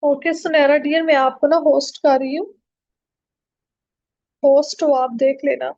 Okay सुनहरा dear, मैं आपको ना होस्ट कर रही हूँ। होस्ट हो आप, देख लेना।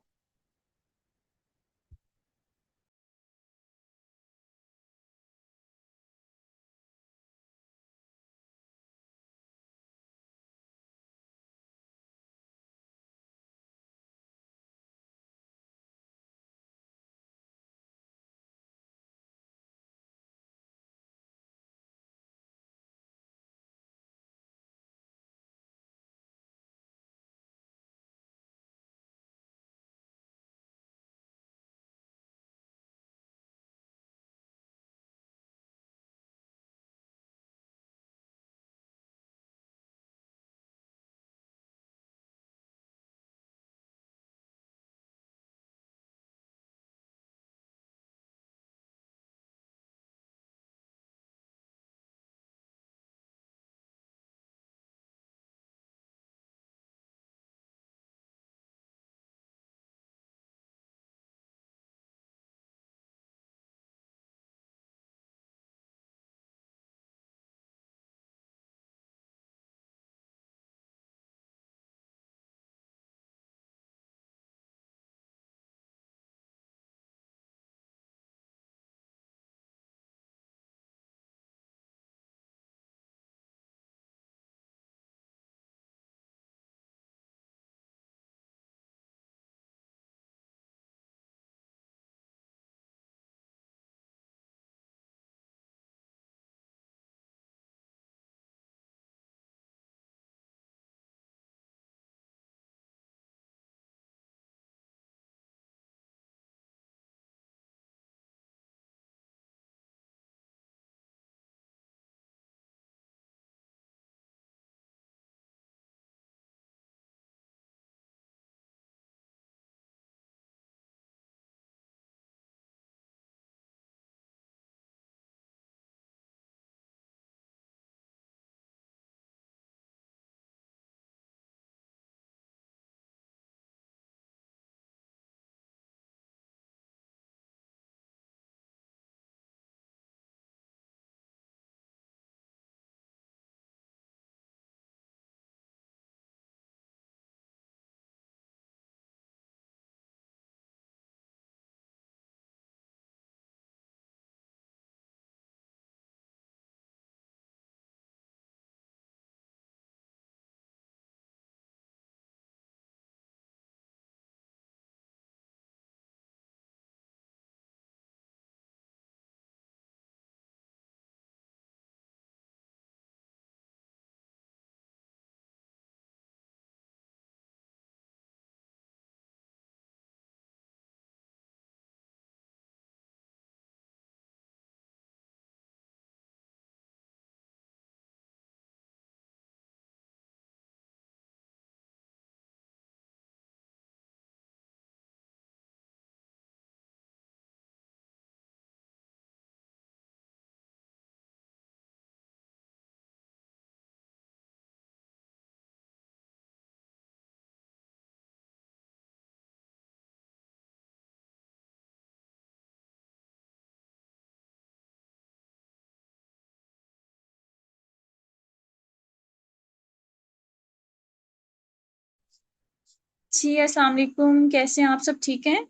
जी अस्सलाम वालेकुम। कैसे हैं आप? सब ठीक हैं?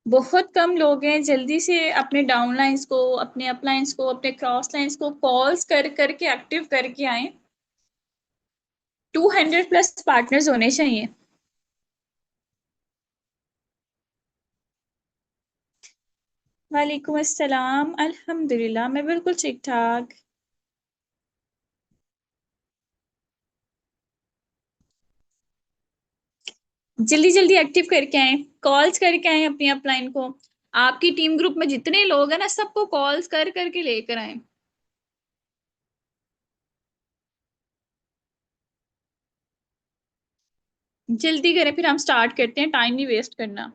बहुत कम लोग हैं। जल्दी से अपने डाउनलाइंस को, अपने अपलाइंस को, अपने क्रॉस लाइंस को कॉल्स कर करके एक्टिव करके आए। 200 प्लस पार्टनर्स होने चाहिए। वालेकुम अस्सलाम। अल्हम्दुलिल्लाह, मैं बिल्कुल ठीक ठाक। जल्दी जल्दी एक्टिव करके आए, कॉल्स करके आए अपनी अपलाइन को। आपकी टीम ग्रुप में जितने लोग हैं ना, सबको कॉल्स कर करके लेकर आए। जल्दी करें, फिर हम स्टार्ट करते हैं, टाइम नहीं वेस्ट करना।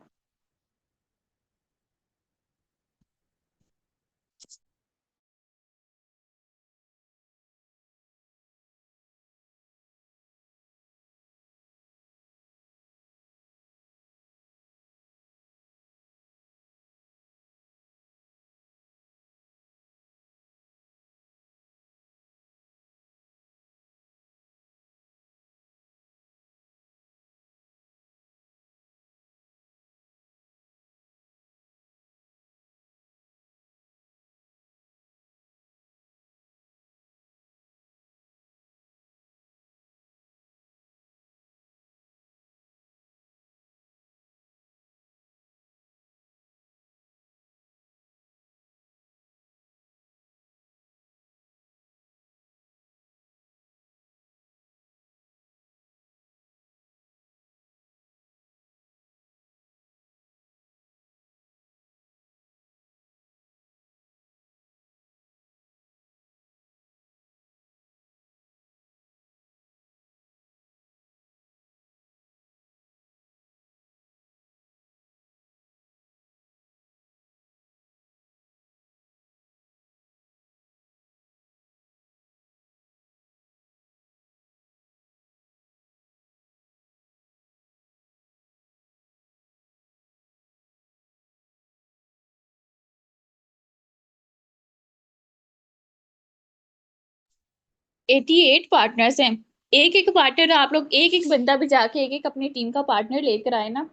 88 पार्टनर्स हैं। एक एक पार्टनर, आप लोग एक एक बंदा भी जाके एक एक अपनी टीम का पार्टनर लेकर आए ना,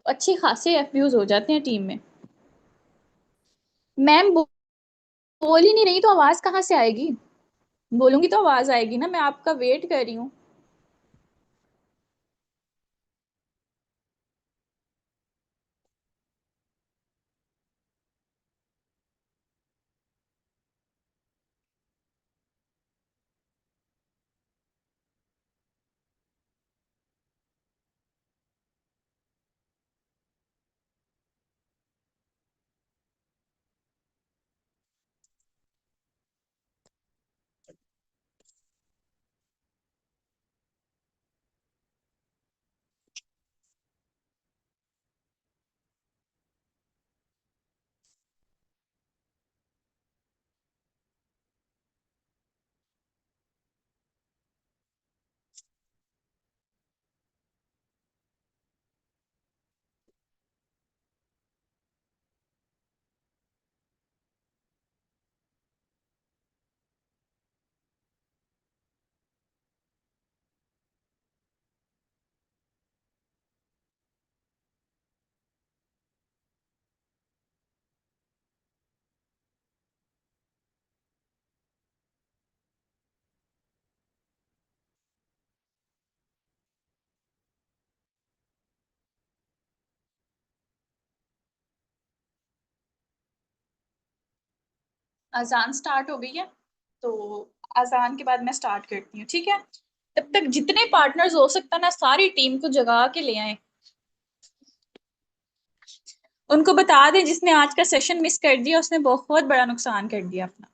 अच्छे खासे एफयूज हो जाते हैं टीम में। मैम बोल ही नहीं रही तो आवाज कहाँ से आएगी? बोलूंगी तो आवाज आएगी ना, मैं आपका वेट कर रही हूँ। अजान स्टार्ट हो गई है, तो अजान के बाद मैं स्टार्ट करती हूँ, ठीक है? तब तक जितने पार्टनर्स हो सकता है ना, सारी टीम को जगा के ले आए। उनको बता दें जिसने आज का सेशन मिस कर दिया उसने बहुत बड़ा नुकसान कर दिया अपना।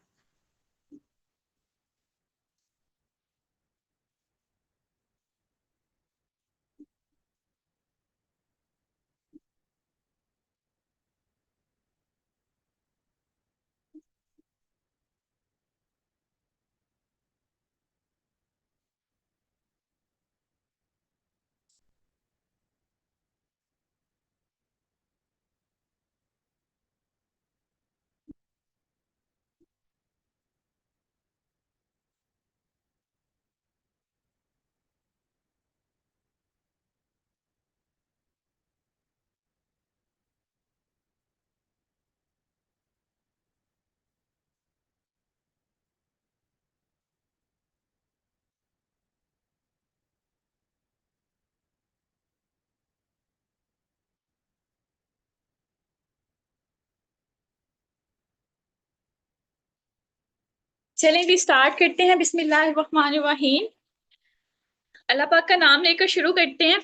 चलें भी स्टार्ट करते हैं, बिस्मिल्लाहिर्रहमानिर्रहीम। अल्लाह पाक का नाम लेकर शुरू करते हैं।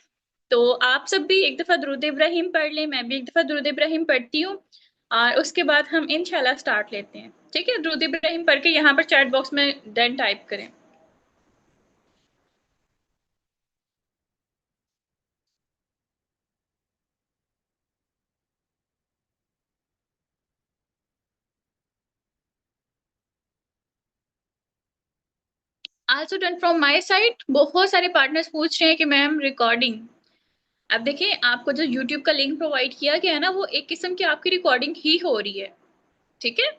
तो आप सब भी एक दफा दुरूद इब्राहिम पढ़ लें, मैं भी एक दफा दुरूद इब्राहिम पढ़ती हूँ, और उसके बाद हम इंशाल्लाह स्टार्ट लेते हैं, ठीक है? दुरूद इब्राहिम पढ़ के यहाँ पर चैट बॉक्स में डन टाइप करें। Also done from my side. बहुत सारे पार्टनर्स पूछ रहे हैं कि मैम रिकॉर्डिंग। अब देखिए, आपको जो यूट्यूब का लिंक प्रोवाइड किया गया है ना, वो एक किस्म की आपकी रिकॉर्डिंग ही हो रही है, ठीक है?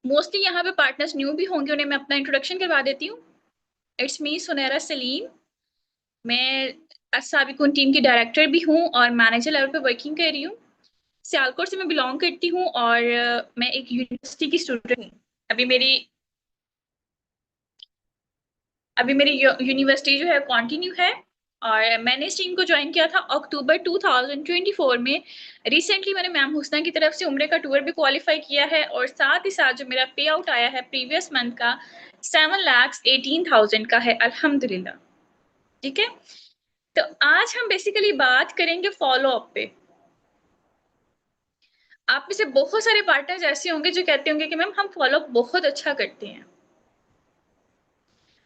मोस्टली यहाँ पे पार्टनर्स न्यू भी होंगे, उन्हें मैं अपना इंट्रोडक्शन करवा देती हूँ। It's me Sunaira Saleem. मैं अस्साबिकुन टीम की डायरेक्टर भी हूँ और मैनेजर लेवल पे वर्किंग कर रही हूँ। सियालकोट से मैं बिलोंग करती हूँ और मैं एक यूनिवर्सिटी की स्टूडेंट हूँ। अभी मेरी अभी मेरी यूनिवर्सिटी जो है कंटिन्यू है, और मैंने इस टीम को ज्वाइन किया था अक्टूबर 2024 में। रिसेंटली मैंने मैम हुसना की तरफ से उम्रे का टूर भी क्वालिफाई किया है, और साथ ही साथ जो मेरा पे आउट आया है प्रीवियस मंथ का 7,18,000 का है, अल्हम्दुलिल्लाह। ठीक है, तो आज हम बेसिकली बात करेंगे फॉलो अप पे। आप में से बहुत सारे पार्टनर्स ऐसे होंगे जो कहते होंगे कि मैम हम फॉलो अप बहुत अच्छा करते हैं,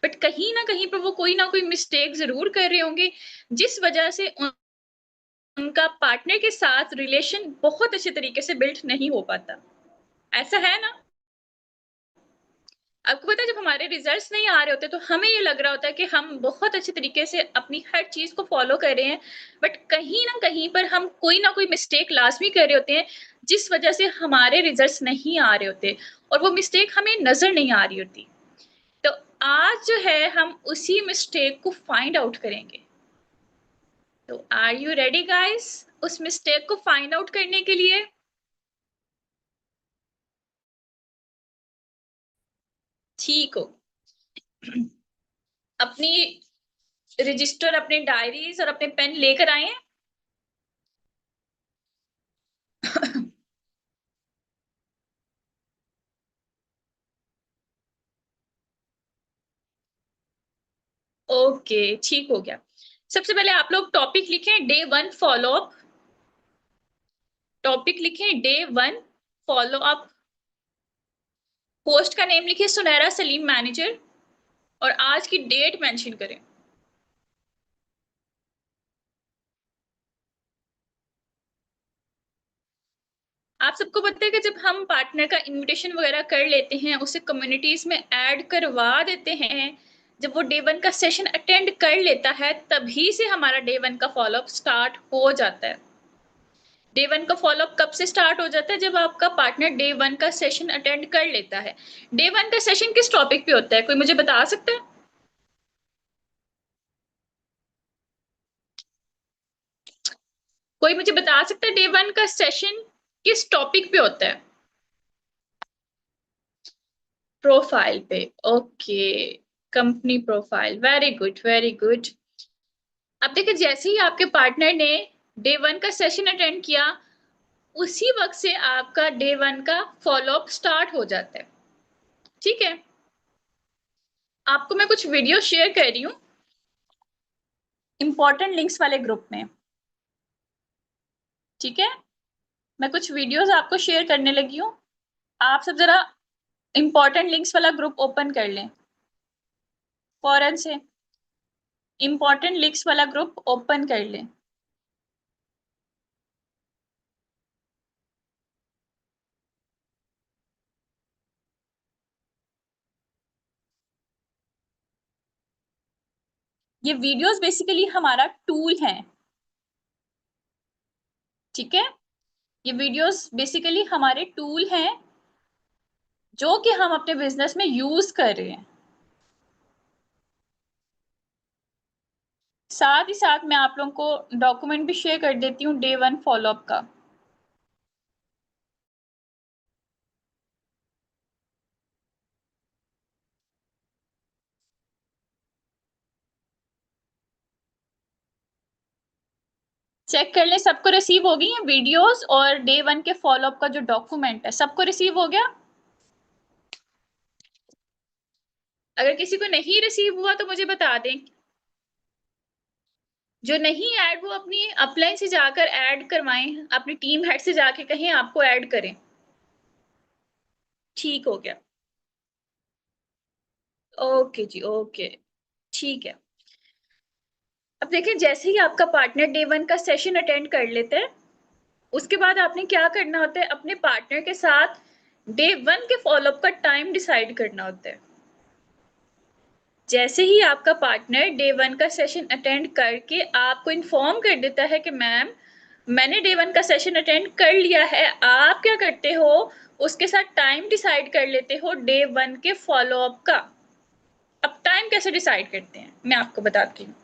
बट कहीं ना कहीं पर वो कोई ना कोई मिस्टेक जरूर कर रहे होंगे, जिस वजह से उनका पार्टनर के साथ रिलेशन बहुत अच्छे तरीके से बिल्ड नहीं हो पाता। ऐसा है ना? आपको पता है, जब हमारे रिजल्ट्स नहीं आ रहे होते तो हमें ये लग रहा होता है कि हम बहुत अच्छे तरीके से अपनी हर चीज को फॉलो कर रहे हैं, बट कहीं ना कहीं पर हम कोई ना कोई मिस्टेक लाजमी कर रहे होते हैं, जिस वजह से हमारे रिजल्ट्स नहीं आ रहे होते। और वो मिस्टेक हमें नजर नहीं आ रही होती। तो आज जो है हम उसी मिस्टेक को फाइंड आउट करेंगे। तो आर यू रेडी गाइस उस मिस्टेक को फाइंड आउट करने के लिए? ठीक हो। अपनी रजिस्टर, अपने डायरीज और अपने पेन लेकर आए। ओके, ठीक हो गया। सबसे पहले आप लोग टॉपिक लिखें, डे 1 फॉलो अप। टॉपिक लिखें डे 1 फॉलो अप। पोस्ट का नेम लिखिए सुनहरा सलीम मैनेजर, और आज की डेट मेंशन करें। आप सबको पता है कि जब हम पार्टनर का इनविटेशन वगैरह कर लेते हैं, उसे कम्युनिटीज में ऐड करवा देते हैं, जब वो डे 1 का सेशन अटेंड कर लेता है, तभी से हमारा डे 1 का फॉलोअप स्टार्ट हो जाता है। डे 1 का फॉलोअप कब से स्टार्ट हो जाता है? जब आपका पार्टनर डे 1 का सेशन अटेंड कर लेता है। डे 1 का सेशन किस टॉपिक पे होता है, कोई मुझे बता सकता है? कोई मुझे बता सकता है डे 1 का सेशन किस टॉपिक पे होता है? प्रोफाइल पे। Okay, company profile. Very good, very good. अब देखिए, जैसे ही आपके पार्टनर ने डे 1 का सेशन अटेंड किया, उसी वक्त से आपका डे 1 का फॉलोअप स्टार्ट हो जाता है। ठीक है, आपको मैं कुछ वीडियो शेयर कर रही हूँ इंपॉर्टेंट लिंक्स वाले ग्रुप में। ठीक है, मैं कुछ वीडियोस आपको शेयर करने लगी हूँ। आप सब जरा इंपॉर्टेंट लिंक्स वाला ग्रुप ओपन कर लें फौरन से। इंपॉर्टेंट लिंक्स वाला ग्रुप ओपन कर लें। ये वीडियोस बेसिकली हमारा टूल है। ठीक है, ये वीडियोस बेसिकली हमारे टूल हैं जो कि हम अपने बिजनेस में यूज कर रहे हैं। साथ ही साथ मैं आप लोगों को डॉक्यूमेंट भी शेयर कर देती हूँ डे 1 फॉलोअप का। चेक कर लें सबको रिसीव हो गई है वीडियोस, और डे 1 के फॉलोअप का जो डॉक्यूमेंट है सबको रिसीव हो गया? अगर किसी को नहीं रिसीव हुआ तो मुझे बता दें। जो नहीं ऐड, वो अपनी अपलाइन से जाकर ऐड करवाएं, अपनी टीम हेड से जाके कहें आपको ऐड करें। ठीक हो गया। ओके जी, ओके, ठीक है। अब देखिए, जैसे ही आपका पार्टनर डे 1 का सेशन अटेंड कर लेता है, उसके बाद आपने क्या करना होता है? अपने पार्टनर के साथ डे 1 के फॉलोअप का टाइम डिसाइड करना होता है। जैसे ही आपका पार्टनर डे 1 का सेशन अटेंड करके आपको इन्फॉर्म कर देता है कि मैम मैंने डे 1 का सेशन अटेंड कर लिया है, आप क्या करते हो? उसके साथ टाइम डिसाइड कर लेते हो डे 1 के फॉलोअप का। अब टाइम कैसे डिसाइड करते हैं मैं आपको बताती हूँ।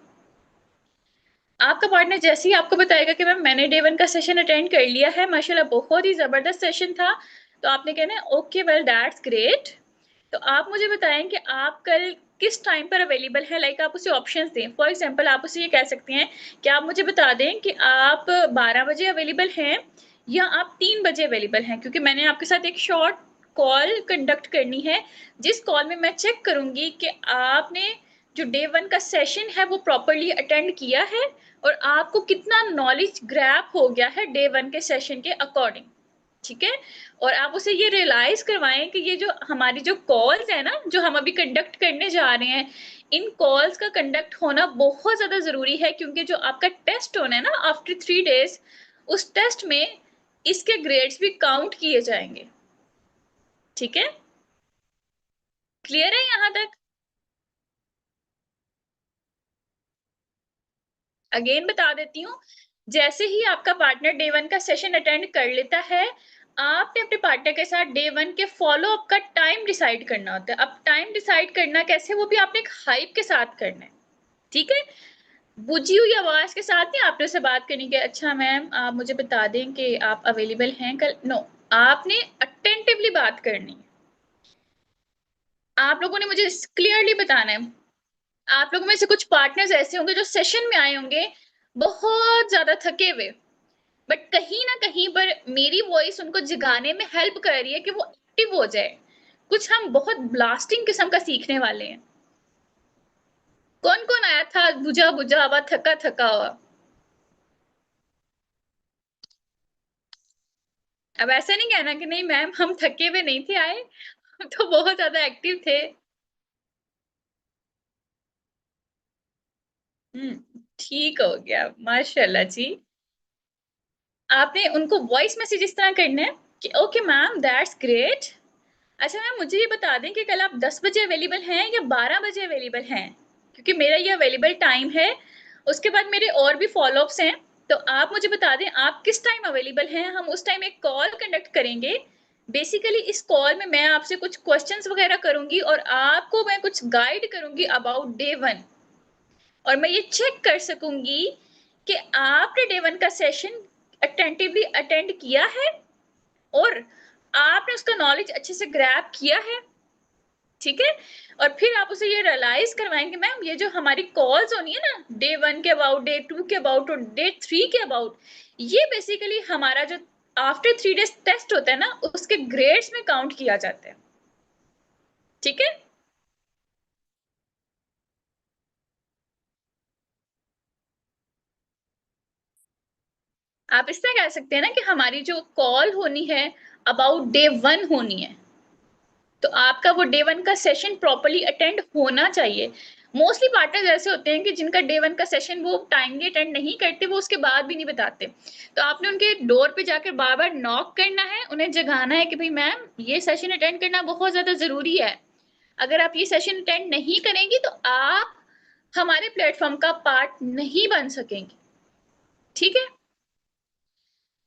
आपका पार्टनर जैसे ही आपको बताएगा कि मैम मैंने डे 1 का सेशन अटेंड कर लिया है, माशाल्लाह बहुत ही जबरदस्त सेशन था, तो आपने कहना है ओके वेल दैट्स ग्रेट। तो आप मुझे बताएं कि आप कल किस टाइम पर अवेलेबल है। लाइक आप उसे ऑप्शंस दें। फॉर एग्जांपल आप उसे ये कह सकते हैं कि आप मुझे बता दें कि आप 12 बजे अवेलेबल हैं या आप 3 बजे अवेलेबल हैं, क्योंकि मैंने आपके साथ एक शॉर्ट कॉल कंडक्ट करनी है, जिस कॉल में मैं चेक करूंगी कि आपने जो डे 1 का सेशन है वो प्रॉपरली अटेंड किया है और आपको कितना नॉलेज ग्रैब हो गया है डे 1 के सेशन के अकॉर्डिंग। ठीक है, और आप उसे ये रियलाइज करवाएं कि ये जो हमारी जो कॉल्स है ना, जो हम अभी कंडक्ट करने जा रहे हैं, इन कॉल्स का कंडक्ट होना बहुत ज्यादा जरूरी है, क्योंकि जो आपका टेस्ट होना है ना आफ्टर 3 डेज, उस टेस्ट में इसके ग्रेड्स भी काउंट किए जाएंगे। ठीक है, क्लियर है यहां तक? अगेन बता देती हूँ, जैसे ही आपका पार्टनर डे 1 का सेशन अटेंड कर लेता है, आपने अपने पार्टनर के साथ डे 1 के फॉलो अप का टाइम डिसाइड करना होता है। अब टाइम डिसाइड करना कैसे, वो भी आपने एक हाइप के साथ करना है, ठीक है? बुझी हुई आवाज के साथ नहीं आपने उससे बात करनी कि अच्छा मैम आप मुझे बता दें कि आप अवेलेबल हैं कल। नो, आपने अटेंटिवली बात करनी है। आप लोगों ने मुझे क्लियरली बताना है। आप लोगों में से कुछ पार्टनर्स ऐसे होंगे जो सेशन में आए होंगे बहुत ज्यादा थके हुए, बट कहीं ना कहीं पर मेरी वॉइस उनको जगाने में हेल्प कर रही है कि वो एक्टिव हो जाए। कुछ हम बहुत ब्लास्टिंग किस्म का सीखने वाले हैं। कौन कौन आया था बुझा बुझा हुआ, थका थका हुआ? अब ऐसा नहीं कहना कि नहीं मैम हम थके हुए नहीं थे आए, हम तो बहुत ज्यादा एक्टिव थे। ठीक हो गया, माशाल्लाह जी। आपने उनको वॉइस मैसेज इस तरह करना है कि ओके मैम दैट्स ग्रेट। अच्छा मैम मुझे ये बता दें कि कल आप 10 बजे अवेलेबल हैं या 12 बजे अवेलेबल हैं, क्योंकि मेरा ये अवेलेबल टाइम है। उसके बाद मेरे और भी फॉलो अप्स हैं, तो आप मुझे बता दें आप किस टाइम अवेलेबल हैं। हम उस टाइम एक कॉल कंडक्ट करेंगे। बेसिकली इस कॉल में मैं आपसे कुछ क्वेश्चंस वगैरह करूंगी और आपको मैं कुछ गाइड करूंगी अबाउट डे 1, और मैं ये चेक कर सकूंगी कि आपने डे 1 का सेशन अटेंटिवली अटेंड किया है और आपने उसका नॉलेज अच्छे से ग्रैब किया है, ठीक है? और फिर आप उसे ये रियलाइज करवाएंगे मैम ये जो हमारी कॉल्स होनी है ना डे 1 के अबाउट, डे 2 के अबाउट और डे 3 के अबाउट, ये बेसिकली हमारा जो आफ्टर 3 डेज टेस्ट होता है ना उसके ग्रेड्स में काउंट किया जाता है, ठीक है? आप इस तरह कह सकते हैं ना कि हमारी जो कॉल होनी है अबाउट डे 1 होनी है, तो आपका वो डे 1 का सेशन प्रॉपर्ली अटेंड होना चाहिए। मोस्टली पार्टनर्स ऐसे होते हैं कि जिनका डे 1 का सेशन वो टाइमली अटेंड नहीं करते, वो उसके बाद भी नहीं बताते। तो आपने उनके डोर पे जाकर बार बार नॉक करना है, उन्हें जगाना है कि भाई मैम ये सेशन अटेंड करना बहुत ज्यादा जरूरी है। अगर आप ये सेशन अटेंड नहीं करेंगी तो आप हमारे प्लेटफॉर्म का पार्ट नहीं बन सकेंगे, ठीक है?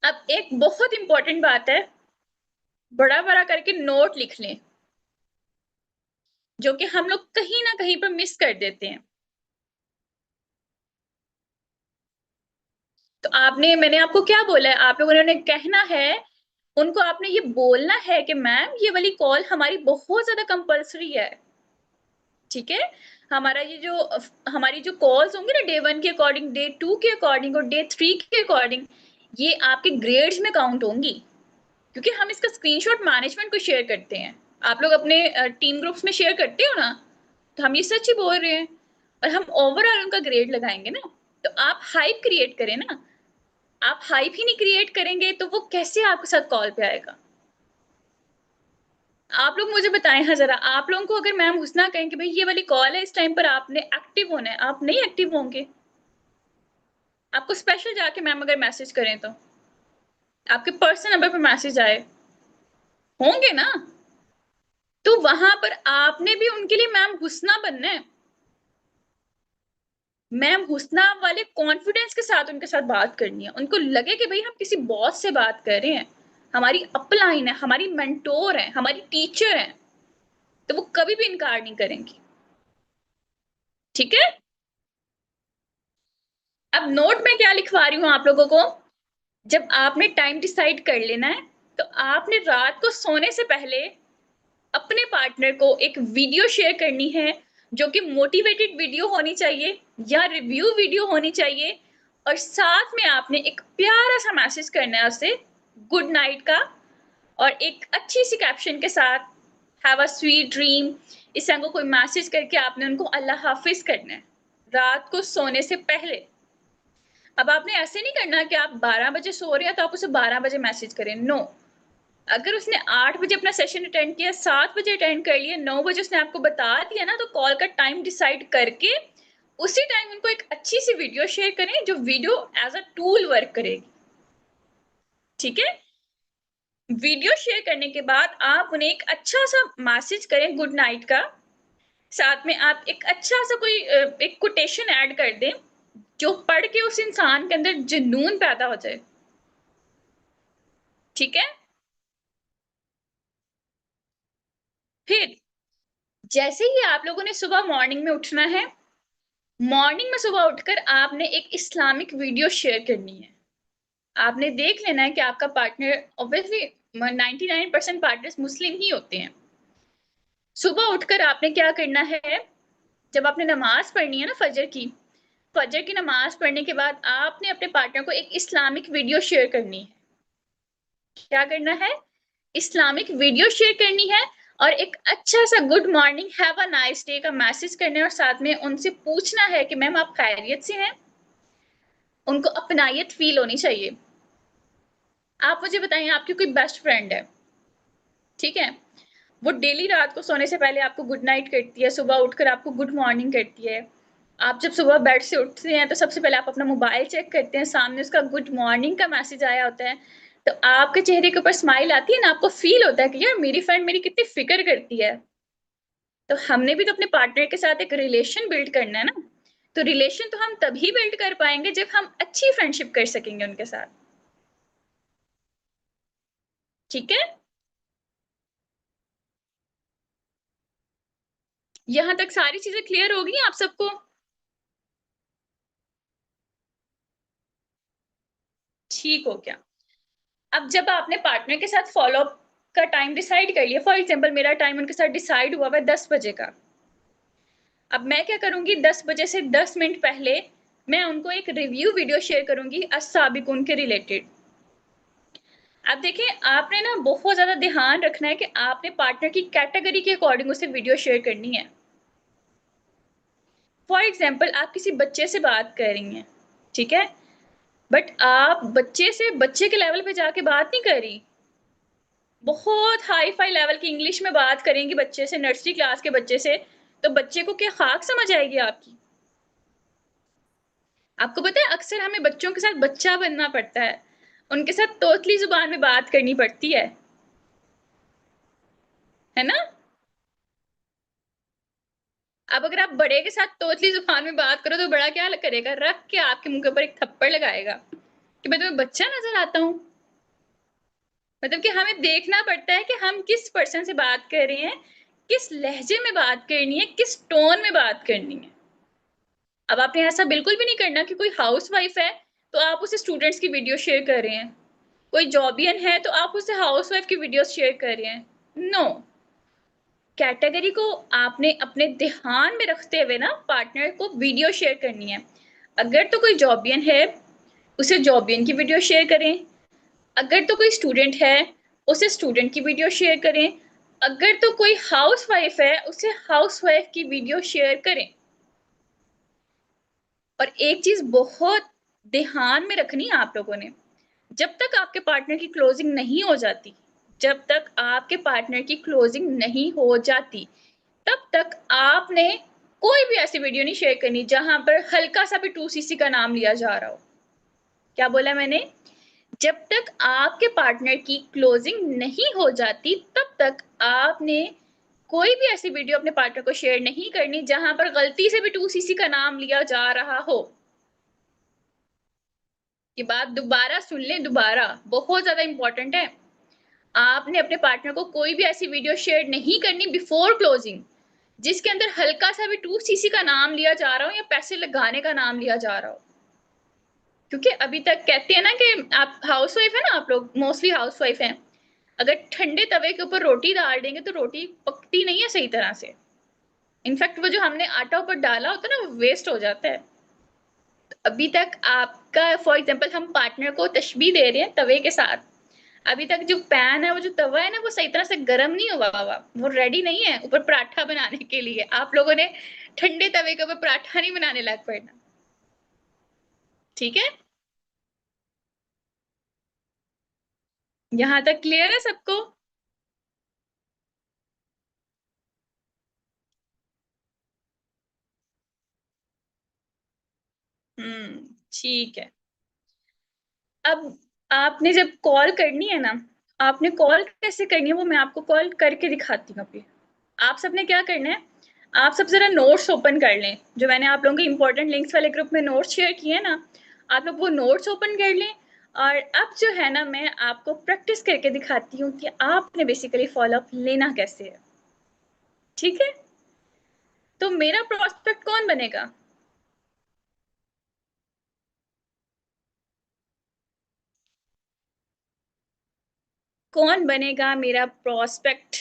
अब एक बहुत इंपॉर्टेंट बात है, बड़ा बड़ा करके नोट लिख लें, जो कि हम लोग कहीं ना कहीं पर मिस कर देते हैं। तो आपने, मैंने आपको क्या बोला है, आप लोगों ने उन्हें कहना है, उनको आपने ये बोलना है कि मैम ये वाली कॉल हमारी बहुत ज्यादा कंपलसरी है, ठीक है? हमारा ये जो हमारी जो कॉल्स होंगी ना डे 1 के अकॉर्डिंग, डे 2 के अकॉर्डिंग और डे 3 के अकॉर्डिंग, ये आपके ग्रेड्स में काउंट होंगी, क्योंकि हम इसका स्क्रीनशॉट मैनेजमेंट को शेयर करते हैं। आप लोग अपने टीम ग्रुप्स में शेयर करते हो ना, तो हम ये सच ही बोल रहे हैं, और हम ओवरऑल उनका ग्रेड लगाएंगे ना। तो आप हाइप क्रिएट करें ना, आप हाइप ही नहीं क्रिएट करेंगे तो वो कैसे आपके साथ कॉल पे आएगा? आप लोग मुझे बताएं हाँ जरा, आप लोगों को अगर मैम हुसना कहें कि भाई ये वाली कॉल है, इस टाइम पर आपने एक्टिव होना है, आप नहीं एक्टिव होंगे? आपको स्पेशल जाके मैम अगर मैसेज करें तो आपके पर्सनल नंबर पर मैसेज आए, होंगे ना? तो वहां पर आपने भी उनके लिए मैम हुसना बनना है। मैम हुसना वाले कॉन्फिडेंस के साथ उनके साथ बात करनी है, उनको लगे कि भाई हम किसी बॉस से बात कर रहे हैं, हमारी अपलाइन है, हमारी मेंटोर है, हमारी टीचर है, तो वो कभी भी इनकार नहीं करेंगी, ठीक है? अब नोट में क्या लिखवा रही हूँ आप लोगों को, जब आपने टाइम डिसाइड कर लेना है तो आपने रात को सोने से पहले अपने पार्टनर को एक वीडियो शेयर करनी है, जो कि मोटिवेटेड वीडियो होनी चाहिए या रिव्यू वीडियो होनी चाहिए, और साथ में आपने एक प्यारा सा मैसेज करना है उसे गुड नाइट का, और एक अच्छी सी कैप्शन के साथ हैव अ स्वीट ड्रीम। इस तरह को कोई मैसेज करके आपने उनको अल्लाह हाफिज करना है रात को सोने से पहले। अब आपने ऐसे नहीं करना कि आप 12 बजे सो रहे हैं तो आप उसे 12 बजे मैसेज करें, नो। अगर उसने 8 बजे अपना सेशन अटेंड किया, 7 बजे अटेंड कर लिया, 9 बजे उसने आपको बता दिया ना, तो कॉल का टाइम डिसाइड करके उसी टाइम उनको एक अच्छी सी वीडियो शेयर करें, जो video as a tool work करेगी, ठीक है? वीडियो शेयर करने के बाद आप उन्हें एक अच्छा सा मैसेज करें गुड नाइट का, साथ में आप एक अच्छा सा कोई एक कोटेशन ऐड कर दें, जो पढ़ के उस इंसान के अंदर जुनून पैदा हो जाए, ठीक है? जैसे ही आप लोगों ने सुबह मॉर्निंग में उठना है, मॉर्निंग में सुबह उठकर आपने एक इस्लामिक वीडियो शेयर करनी है। आपने देख लेना है कि आपका पार्टनर, ऑब्वियसली 99% पार्टनर्स मुस्लिम ही होते हैं। सुबह उठकर आपने क्या करना है, जब आपने नमाज पढ़नी है ना फजर की नमाज पढ़ने के बाद आपने अपने पार्टनर को एक इस्लामिक वीडियो शेयर करनी है। क्या करना है, इस्लामिक वीडियो शेयर करनी है और एक अच्छा सा good morning, have a nice day का मैसेज करना है और साथ में उनसे पूछना है कि मैम आप खैरियत से हैं। उनको अपनायत फील होनी चाहिए। आप मुझे बताइए, आपकी कोई बेस्ट फ्रेंड है, ठीक है, वो डेली रात को सोने से पहले आपको गुड नाइट करती है, सुबह उठकर आपको गुड मॉर्निंग करती है। आप जब सुबह बेड से उठते हैं तो सबसे पहले आप अपना मोबाइल चेक करते हैं, सामने उसका गुड मॉर्निंग का मैसेज आया होता है, तो आपके चेहरे के ऊपर स्माइल आती है ना, आपको फील होता है कि यार मेरी फ्रेंड मेरी कितनी फिक्र करती है। तो हमने भी तो अपने पार्टनर के साथ एक रिलेशन बिल्ड करना है ना। तो रिलेशन तो हम तभी बिल्ड कर पाएंगे जब हम अच्छी फ्रेंडशिप कर सकेंगे उनके साथ। ठीक है, यहां तक सारी चीजें क्लियर हो गई आप सबको? ठीक हो क्या? अब जब आपने पार्टनर के साथ फॉलो अप का टाइम डिसाइड कर लिया, फॉर एग्जाम्पल मेरा टाइम उनके साथ डिसाइड हुआ है 10 बजे का, अब मैं क्या करूंगी, 10 बजे से 10 मिनट पहले मैं उनको एक रिव्यू वीडियो शेयर करूंगी अस्साबिकून के रिलेटेड। अब देखिए, आपने ना बहुत ज्यादा ध्यान रखना है कि आपने पार्टनर की कैटेगरी के अकॉर्डिंग उसे वीडियो शेयर करनी है। फॉर एग्जाम्पल आप किसी बच्चे से बात कर रही हैं, ठीक है, बट आप बच्चे से बच्चे के लेवल पे जाके बात नहीं कर रही, बहुत हाई फाई लेवल की इंग्लिश में बात करेंगी बच्चे से, नर्सरी क्लास के बच्चे से, तो बच्चे को क्या खाक समझ आएगी आपकी? आपको पता है अक्सर हमें बच्चों के साथ बच्चा बनना पड़ता है, उनके साथ तोतली जुबान में बात करनी पड़ती है ना? अब अगर आप बड़े के साथ तोतली जुबान में बात करो तो बड़ा क्या करेगा, रख के आपके मुंह के ऊपर एक थप्पड़ लगाएगा कि मैं तुम्हें बच्चा नजर आता हूँ। मतलब कि हमें देखना पड़ता है कि हम किस पर्सन से बात कर रहे हैं, किस लहजे में बात करनी है, किस टोन में बात करनी है। अब आपने ऐसा बिल्कुल भी नहीं करना कि कोई हाउसवाइफ है तो आप उसे स्टूडेंट्स की वीडियो शेयर कर रहे हैं, कोई जॉबियन है तो आप उसे हाउसवाइफ की वीडियो शेयर कर रहे हैं। नो, कैटेगरी को आपने अपने ध्यान में रखते हुए ना पार्टनर को वीडियो शेयर करनी है। अगर तो कोई जॉबियन है उसे जॉबियन की वीडियो शेयर करें, अगर तो कोई स्टूडेंट है उसे स्टूडेंट की वीडियो शेयर करें, अगर तो कोई हाउसवाइफ है उसे हाउसवाइफ की वीडियो शेयर करें। और एक चीज बहुत ध्यान में रखनी है आप लोगों ने, जब तक आपके पार्टनर की क्लोजिंग नहीं हो जाती, जब तक आपके पार्टनर की क्लोजिंग नहीं हो जाती, तब तक आपने कोई भी ऐसी वीडियो नहीं शेयर करनी जहां पर हल्का सा भी 2cc का नाम लिया जा रहा हो। क्या बोला मैंने? जब तक आपके पार्टनर की क्लोजिंग नहीं हो जाती तब तक आपने कोई भी ऐसी वीडियो अपने पार्टनर को शेयर नहीं करनी जहां पर गलती से भी 2cc का नाम लिया जा रहा हो। ये बात दोबारा सुन लें, दोबारा, बहुत ज्यादा इंपॉर्टेंट है। आपने अपने पार्टनर को कोई भी ऐसी वीडियो शेयर नहीं करनी बिफोर क्लोजिंग जिसके अंदर हल्का सा भी 2cc का नाम लिया जा रहा हो या पैसे लगाने का नाम लिया जा रहा हो। क्योंकि अभी तक कहते हैं ना कि आप हाउसवाइफ है ना, आप लोग मोस्टली हाउसवाइफ हैं, अगर ठंडे तवे के ऊपर रोटी डाल देंगे तो रोटी पकती नहीं है सही तरह से। इनफैक्ट वो जो हमने आटा ऊपर डाला होता है ना वो वेस्ट हो जाता है। तो अभी तक आपका, फॉर एग्जाम्पल हम पार्टनर को तशबीह दे रहे हैं तवे के साथ, अभी तक जो पैन है, वो जो तवा है ना, वो सही तरह से गर्म नहीं हुआ हुआ, वो रेडी नहीं है ऊपर पराठा बनाने के लिए। आप लोगों ने ठंडे तवे के ऊपर पराठा नहीं बनाने लग पड़ना, ठीक है? यहां तक क्लियर है सबको? ठीक है। अब आपने जब कॉल करनी है ना, आपने कॉल कैसे करनी है वो मैं आपको कॉल करके दिखाती हूँ अभी। आप सबने क्या करना है, आप सब जरा नोट्स ओपन कर लें, जो मैंने आप लोगों के इंपॉर्टेंट लिंक्स वाले ग्रुप में नोट्स शेयर किए हैं ना, आप लोग वो नोट्स ओपन कर लें। और अब जो है ना, मैं आपको प्रैक्टिस करके दिखाती हूँ कि आपने बेसिकली फॉलो अप लेना कैसे है, ठीक है? तो मेरा प्रोस्पेक्ट कौन बनेगा? कौन बनेगा मेरा प्रोस्पेक्ट?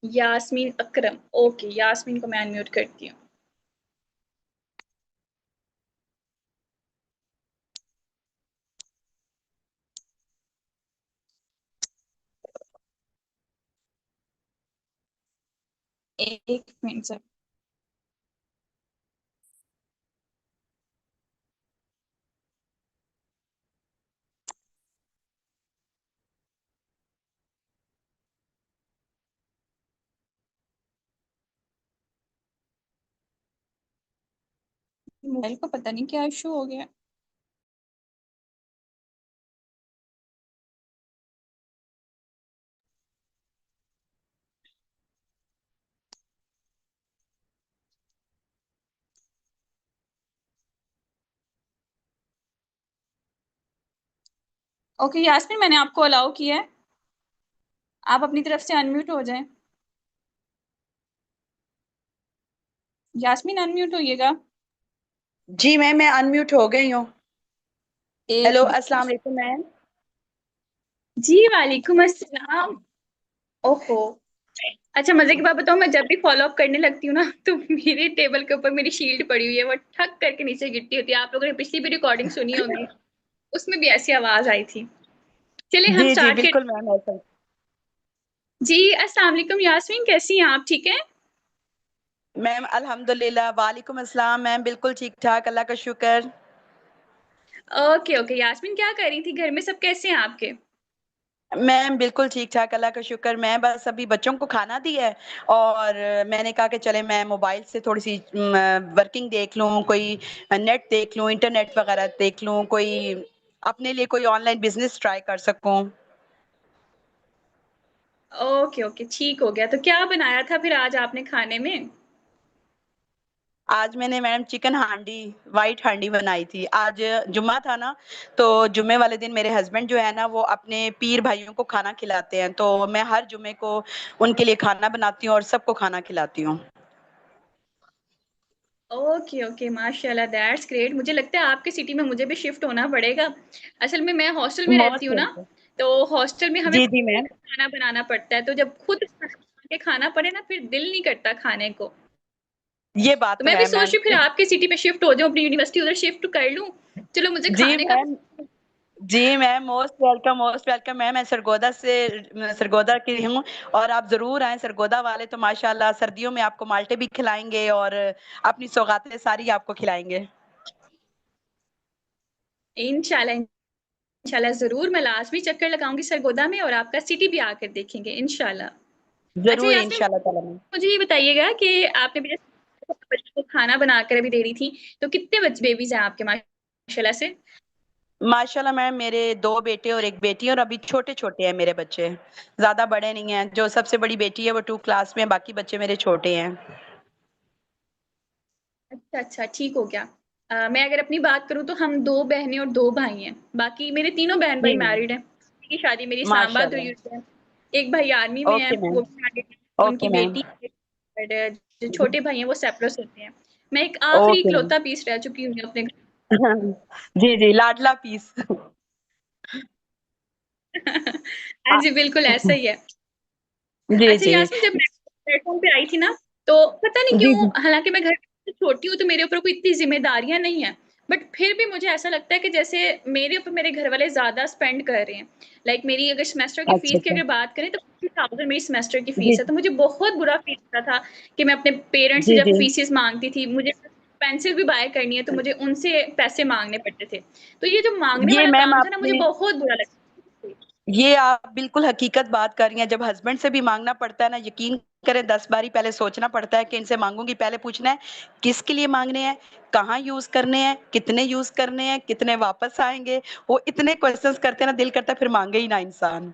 यास्मीन अकरम। ओके, यास्मीन को मैं अनम्यूट करती हूँ। एक मिनट सर। मोबाइल को पता नहीं क्या इशू हो गया। ओके यास्मीन, मैंने आपको अलाउ किया है, आप अपनी तरफ से अनम्यूट हो जाएं। यास्मीन अनम्यूट होइएगा। जी मैम, मैं अनम्यूट हो गई हूँ। एक हेलो, मिनट। अस्सलाम वालेकुम मैम। जी वालेकुम अस्सलाम। ओहो। अच्छा, मजे की बात बताऊं, मैं जब भी फॉलो अप करने लगती हूँ ना तो मेरे टेबल के ऊपर मेरी शील्ड पड़ी हुई है, वो ठक करके नीचे गिरती होती है। आप लोगों ने पिछली भी रिकॉर्डिंग सुनी होगी, उसमें भी ऐसी आवाज आई थी। चलिए हम जी जी स्टार्ट कर। बिल्कुल मैम, ऐसा। जी अस्सलाम वालेकुम यास्मीन, कैसी हैं आप? ठीक है। मैम अल्हम्दुलिल्लाह, वालेकुम अस्सलाम मैम, बिल्कुल ठीक ठाक, अल्लाह का शुक्र। ओके ओके यास्मीन, क्या कर रही थी? घर में सब कैसे हैं आपके? मैम बिल्कुल ठीक ठाक, अल्लाह का शुक्र। मैं बस अभी बच्चों को खाना दिया है और मैंने कहा कि चले मैं मोबाइल से थोड़ी सी वर्किंग देख लूँ, कोई नेट देख लूँ, इंटरनेट वगैरह देख लूँ, कोई अपने लिए कोई ऑनलाइन बिजनेस ट्राई कर सकूँ। ओके ओके, ठीक हो गया। तो क्या बनाया था फिर आज आपने खाने में? आज मैंने मैडम चिकन हांडी, व्हाइट हांडी बनाई थी। आज जुम्मा था ना, तो जुम्मे वाले दिन मेरे हस्बैंड जो है ना, वो अपने पीर भाइयों को खाना खिलाते हैं, तो मैं हर जुम्मे को उनके लिए खाना बनाती हूँ और सबको खाना खिलाती हूँ। ओके ओके, माशाल्लाह, दैट्स ग्रेट। मुझे लगता है आपके सिटी में मुझे भी शिफ्ट होना पड़ेगा। असल में मैं हॉस्टल में रहती मोस्ट हूँ ना, वेलकम। तो हॉस्टल में हमें जी जी खुद मैम, खाना बनाना पड़ता है, तो जब खुद बना के खाना पड़े ना, फिर दिल नहीं करता खाने को। ये बात तो तो मैं भी है सोच मैम। रही हूँ फिर आपके सिटी पे शिफ्ट हो जाऊँ, अपनी यूनिवर्सिटी उधर शिफ्ट कर लूँ। चलो, मुझे जी खाने का। मैम, जी मैम, मोस्ट वेलकम मैम। मैं सरगोदा की हूँ और आप जरूर आए। सरगोदा वाले तो माशाल्लाह सर्दियों में आपको माल्टे भी खिलाएंगे और अपनी सौगातें सारी आपको खिलाएंगे। इंशाल्लाह इंशाल्लाह, जरूर मैं लाजमी चक्कर लगाऊंगी सरगोदा में, और आपका सिटी भी आकर देखेंगे इंशाल्लाह। अच्छा जरूर यास्मीन, इंशाल्लाह ताला मैम। मुझे ये बताइएगा कि आपने भी जैसे बच्चों को खाना बनाकर अभी दे रही थी, तो कितने बच्चे बेबीज हैं आपके माशाल्लाह से? माशाल्लाह मैम, मेरे 2 बेटे और 1 बेटी है और अभी छोटे-छोटे हैं मेरे बच्चे। ज़्यादा बड़े नहीं हैं। जो सबसे बड़ी बेटी है वो 2 क्लास में है, बाकी बच्चे मेरे छोटे हैं। अच्छा अच्छा, ठीक हो गया। मैं अगर अपनी बात करूँ तो हम दो बहनें और दो भाई हैं। बाकी मेरे तीनों बहन भाई जी मैम, मैरिड हैं। की शादी मेरी इस्लामाबाद हुई माशाल्लाह। हुई है। एक भाई आर्मी में है, ओके मैम, वो भी मैरिड है, उनकी ओके मैम। बेटी है। और जो छोटे भाई हैं वो सेपरस होते हैं। मैं एक आखिरी ओके मैम। इकलौता पीस रह चुकी हूँ अपने घर। जी, जी, लाडला पीस। हाँ अ, जी, बिल्कुल ऐसा ही है। जी, अच्छा जी। यास्मीन, जब मैं प्लेटफॉर्म पे आई थी ना, तो पता नहीं जी, क्यों, जी। हालांकि मैं घर से छोटी हूँ तो मेरे ऊपर कोई इतनी जिम्मेदारियां नहीं है, बट फिर भी मुझे ऐसा लगता है कि जैसे मेरे ऊपर मेरे घर वाले ज्यादा स्पेंड कर रहे हैं। लाइक मेरी अगर सेमेस्टर की अच्छा, फीस की अच्छा। अगर बात करें तो 50,000 मेरी सेमेस्टर की जी, फीस है, तो मुझे बहुत बुरा फील होता था कि मैं अपने पेरेंट्स से जी, जब जी। फीसेस मांगती थी, मुझे पेंसिल भी बाय करनी है तो मुझे उनसे पैसे मांगने पड़ते थे। तो ये जो मांगने ये वाला मैम काम था ना, मुझे आपने बहुत बुरा लगता था। ये आप बिल्कुल हकीकत बात कर रही हैं। जब हस्बैंड से भी माँगना पड़ता है ना, यकीन करें 10 बारी पहले सोचना पड़ता है कि इनसे माँगूँगी, पहले पूछना है किसके लिए माँगने हैं, कहाँ यूज़ करने हैं, कितने यूज़ करने हैं, कितने वापस आएँगे। वो इतने क्वेश्चन्स करते हैं ना, दिल करता है फिर माँगे ही ना इंसान।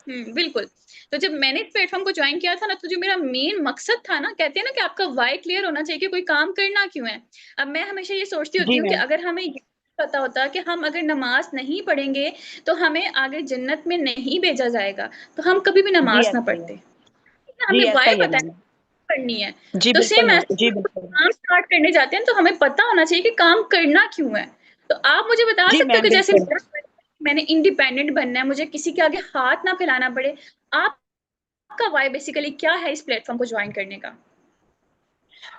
बिल्कुल। तो जब मैंने इस प्लेटफ़ॉर्म को जॉइन किया था ना, तो जो मेरा मेन मकसद था ना, कहते हैं ना कि आपका व्हाय क्लियर होना चाहिए कि कोई काम करना क्यों है। अब मैं हमेशा ये सोचती होती जी हूँ कि मैम। अगर हमें ये पता होता कि हम अगर नमाज़ नहीं पढ़ेंगे, तो हमें आगे जन्नत में नहीं भेजा जाएगा, तो हम कभी भी जी, नमाज़ ना ऐसा ही है। पढ़ते। जी, हमें ऐसा व्हाय ही है पता है, मैम। करनी है। जी तो बिल्कुल सेम मैम, ऐसे ही जी हम बिल्कुल। काम स्टार्ट करने जाते हैं तो हमें पता होना चाहिए कि काम करना क्यों है। तो आप मुझे बता जी सकते हो मैम कि जैसे बिल्कुल। मैंने इंडिपेंडेंट बनना है, मुझे किसी के आगे हाथ ना फैलाना पड़े, आपका वाई बेसिकली क्या है इस प्लेटफॉर्म को ज्वाइन करने का?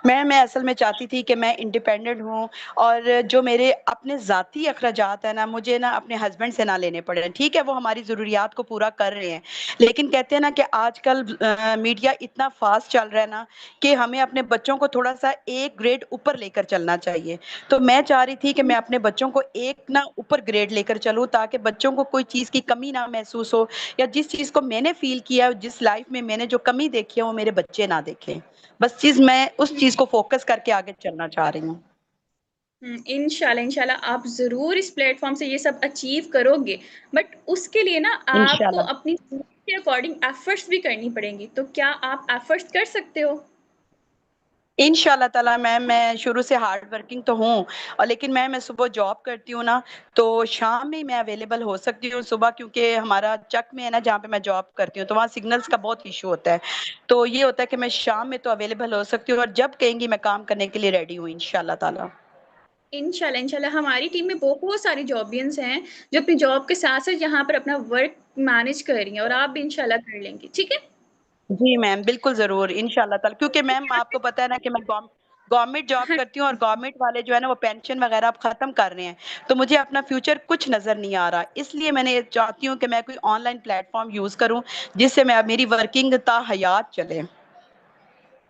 मैं असल में चाहती थी कि मैं इंडिपेंडेंट हूँ और जो मेरे अपने ज़ाती अखराजात हैं ना, मुझे ना अपने हस्बैंड से ना लेने पड़े। ठीक है, वो हमारी ज़रूरियात को पूरा कर रहे हैं, लेकिन कहते हैं ना कि आजकल मीडिया इतना फ़ास्ट चल रहा है ना कि हमें अपने बच्चों को थोड़ा-सा एक ग्रेड ऊपर लेकर चलना चाहिए। तो मैं चाह रही थी कि मैं अपने बच्चों को एक ना ऊपर ग्रेड लेकर चलूँ ताकि बच्चों को कोई चीज़ की कमी ना महसूस हो, या जिस चीज़ को मैंने फ़ील किया, जिस लाइफ़ में मैंने जो कमी देखी है, वो मेरे बच्चे ना देखें। बस चीज़ मैं उस चीज़ को फ़ोकस करके आगे चलना चाह रही हूँ। इंशाल्लाह इंशाल्लाह आप ज़रूर इस प्लेटफॉर्म से ये सब अचीव करोगे। बट उसके लिए ना आपको इंशाल्लाह। अपनी ज़रूरत के अकॉर्डिंग एफर्ट्स भी करनी पड़ेंगी। तो क्या आप एफर्ट्स कर सकते हो? इंशाल्लाह ताला मैम, मैं शुरू से हार्ड वर्किंग तो हूँ, और लेकिन मैं सुबह जॉब करती हूँ ना, तो शाम में मैं अवेलेबल हो सकती हूँ। सुबह क्योंकि हमारा चक में है ना जहाँ पे मैं जॉब करती हूँ, तो वहाँ सिग्नल्स का बहुत इश्यू होता है। तो ये होता है कि मैं शाम में तो अवेलेबल हो सकती हूँ, और जब कहेंगी मैं काम करने के लिए रेडी हूँ इंशाल्लाह ताला। इंशाल्लाह इंशाल्लाह हमारी टीम में बहुत सारी जॉबियंस हैं जो अपनी जॉब के साथ-साथ यहाँ पर अपना वर्क मैनेज कर रही हैं और आप भी इंशाल्लाह कर लेंगी, ठीक है? जी मैम, बिल्कुल ज़रूर, इंशाल्लाह ताला, क्योंकि मैम आपको पता है ना कि मैं गवर्नमेंट जॉब हाँ, करती हूँ, और गवर्नमेंट वाले जो है ना वो पेंशन वगैरह अब खत्म कर रहे हैं, तो मुझे अपना फ्यूचर कुछ नज़र नहीं आ रहा। इसलिए मैंने ये चाहती हूँ कि मैं कोई ऑनलाइन प्लेटफ़ॉर्म यूज़ करूँ, जिससे मैं मेरी वर्किंग ता हयात चले।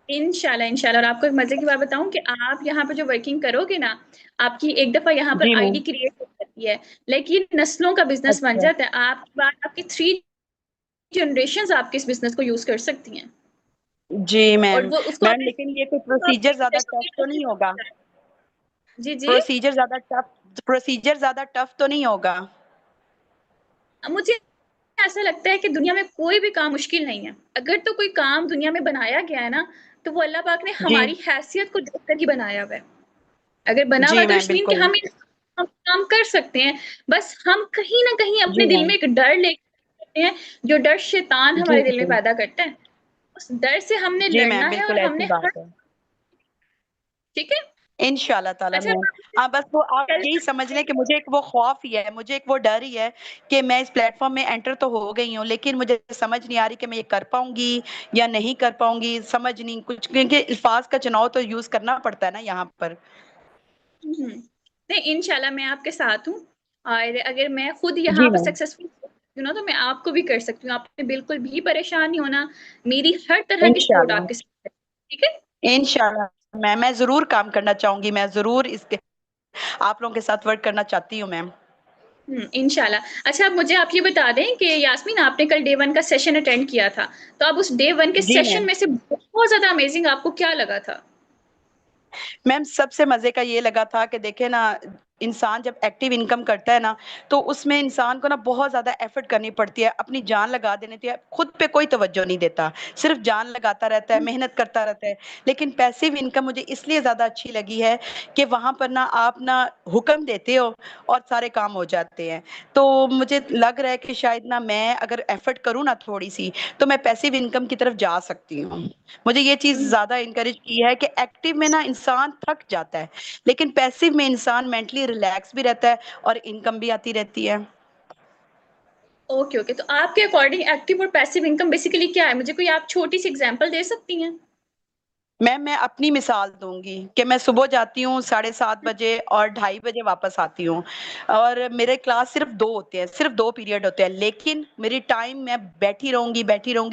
इंशाल्लाह इंशाल्लाह और आपको एक मज़े की बात बताऊँ कि आप यहाँ पे जो वर्किंग करोगे ना, आपकी एक दफ़ा यहाँ पर जी आईडी मैम। क्रिएट हो जाती है, लेकिन नस्लों का बिज़नेस बन अच्छा। जाता है। आपके बाद आपकी 3 जनरेशंस आपके इस बिज़नेस को यूज़ कर सकती हैं जी और मैम। वो उसको मैम आपने लेकिन ये कोई आपकी प्रोसीजर ज़्यादा जनरेशन टफ़ के तो लोग भी नहीं कर होगा? सकते हैं। जी, जी। प्रोसीजर ज़्यादा टफ़ तो नहीं होगा? मुझे ऐसा लगता है कि दुनिया में कोई भी काम मुश्किल नहीं है। अगर तो कोई काम दुनिया में बनाया गया है ना, तो वो अल्लाह पाक ने जी। हमारी हैसियत को देख कर ही बनाया हुआ है। अगर बना हुआ जी है तो मैम, इट्स मीन कि बिल्कुल। हम काम कर सकते हैं। बस हम कहीं न कहीं जी अपने दिल मैम। में एक डर लेके आते हैं, जो डर शैतान जी हमारे दिल में बिल्कुल। पैदा करता है। उस डर से हमने जी लड़ना मैम, है बिल्कुल और ऐसी हमने बात हर है। ठीक है? इंशाल्लाह ताला अच्छा मैम। बस वो आप यही समझ लें कि मुझे एक वो खौफ ही है, मुझे एक वो डर ही है कि मैं इस प्लेटफ़ॉर्म में एंटर तो हो गई हूँ, लेकिन मुझे समझ नहीं आ रही कि मैं ये कर पाऊँगी या नहीं कर पाऊँगी, समझ नहीं कुछ, क्योंकि अल्फ़ाज़ का चुनाव तो यूज़ करना पड़ता है ना यहाँ पर। हुँ। नहीं, इंशाल्लाह मैं आपके साथ हूँ और अगर मैं खुद जी यहाँ पर मैम। सक्सेसफुल हूँ ना, तो मैं आपको भी कर सकती हूँ। आपने बिल्कुल भी परेशान नहीं होना। मेरी हर तरह की सपोर्ट इंशाल्लाह। आपके साथ है। ठीक है? इंशाल्लाह मैं ज़रूर काम करना चाहूँगी, मैं ज़रूर इसके आप लोगों के साथ वर्क करना चाहती हूँ मैम। इंशाल्लाह। अच्छा अब मुझे आप ये बता दें कि यास्मीन आपने कल डे 1 का सेशन अटेंड किया था। तो अब उस डे 1 के जी सेशन मैम। में से बहुत ज़्यादा अमेज़िंग आपको क्या लगा था? मैम सबसे मज़े का ये लगा था कि देखिए ना, इंसान जब एक्टिव इनकम करता है ना, तो उसमें इंसान को ना बहुत ज़्यादा एफ़र्ट करनी पड़ती है, अपनी जान लगा देनी होती है, खुद पे कोई तवज्जो नहीं देता, सिर्फ़ जान लगाता रहता है, हुँ, मेहनत करता रहता है। लेकिन पैसिव इनकम मुझे इसलिए ज़्यादा अच्छी लगी है कि वहाँ पर ना आप ना हुक्म देते हो और सारे काम हो जाते हैं। तो मुझे लग रहा है कि शायद ना मैं अगर एफ़र्ट करूँ ना थोड़ी-सी, तो मैं पैसिव इनकम की तरफ जा सकती हूँ। मुझे ये चीज़ हुँ। ज़्यादा एनकरेज की है कि एक्टिव में ना इंसान थक जाता है, लेकिन पैसिव में इंसान मेंटली रिलैक्स भी रहता है और इनकम भी आती रहती है। Okay, okay. तो आपके अकॉर्डिंग एक्टिव और पैसिव इनकम बेसिकली क्या है? मुझे कोई आप छोटी-सी एग्ज़ाम्पल दे सकती हैं? मैम मैं अपनी मिसाल दूँगी कि मैं सुबह जाती हूँ 7:30 बजे और 2:30 बजे वापस आती हूँ, और मेरे क्लास सिर्फ़ 2 होते हैं, सिर्फ़ 2 पीरियड होते हैं, लेकिन मेरी टाइम मैं बैठी रहूँगी,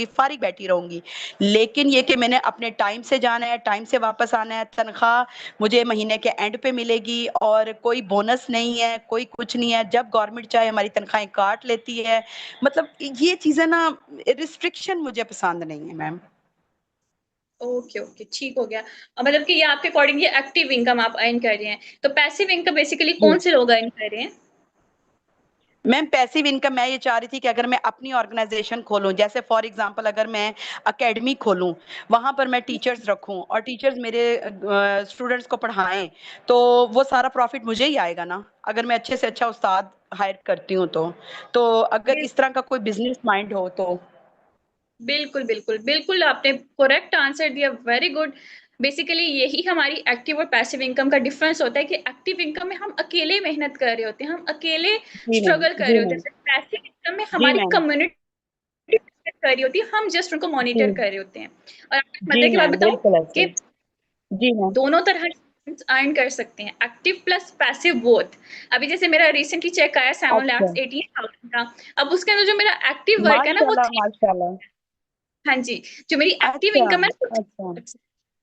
फ़ारिग बैठी रहूँगी। लेकिन ये कि मैंने अपने टाइम से जाना है, टाइम से वापस आना है, तनख़्वाह मुझे महीने के एंड पे मिलेगी, और कोई बोनस नहीं है, कोई कुछ नहीं है, जब गवर्नमेंट चाहे हमारी तनख़्वाहें काट लेती है। मतलब ये चीज़ें ना, रिस्ट्रिक्शन मुझे पसंद नहीं है मैम। ओके, ओके, ठीक हो गया। मतलब कि ये आपके अकॉर्डिंग ये एक्टिव इनकम आप अर्न कर रहे हैं। तो पैसिव इनकम बेसिकली जी। कौन से लोग अर्न कर रहे हैं? मैम पैसिव इनकम मैं ये चाह रही थी कि अगर मैं अपनी ऑर्गेनाइज़ेशन खोलूँ, जैसे फॉर एग्ज़ाम्पल अगर मैं अकेडमी खोलूँ, वहाँ पर मैं टीचर्स रखूँ और टीचर्स मेरे स्टूडेंट्स को पढ़ाएँ, तो वो सारा प्रॉफ़िट मुझे ही आएगा ना, अगर मैं अच्छे से अच्छा उस्ताद हायर करती हूँ तो। तो अगर बिल इस तरह का कोई बिज़नेस माइंड हो तो। बिल्कुल बिल्कुल बिल्कुल, आपने करेक्ट आंसर दिया, वेरी गुड। बेसिकली यही हमारी एक्टिव और पैसिव इनकम का डिफरेंस होता है कि एक्टिव इनकम में हम अकेले मेहनत कर रहे होते हैं, हम अकेले जी मैम, स्ट्रगल कर जी रहे होते मैम, हैं। पैसिव इनकम में जी हमारी मैम, कम्युनिटी कर रही होती है, हम जस्ट उनको मॉनिटर जी, कर रहे होते हैं। और आपको एक जी मजे की बात मैम, बताऊं बिल्कुल ऐसे कि ही। जी मैम, दोनों तरह अर्न कर सकते हैं, एक्टिव प्लस पैसिव बोथ। अभी जैसे मेरा रिसेंटली चेक आया 7 अच्छा, लाख 18,000 का। अब उसके अंदर जो मेरा एक्टिव वर्क है ना वो माशाल्लाह, 3। माशाल्लाह। हाँ जी, जो मेरी एक्टिव अच्छा, इनकम है वो अच्छा, 3 लाख।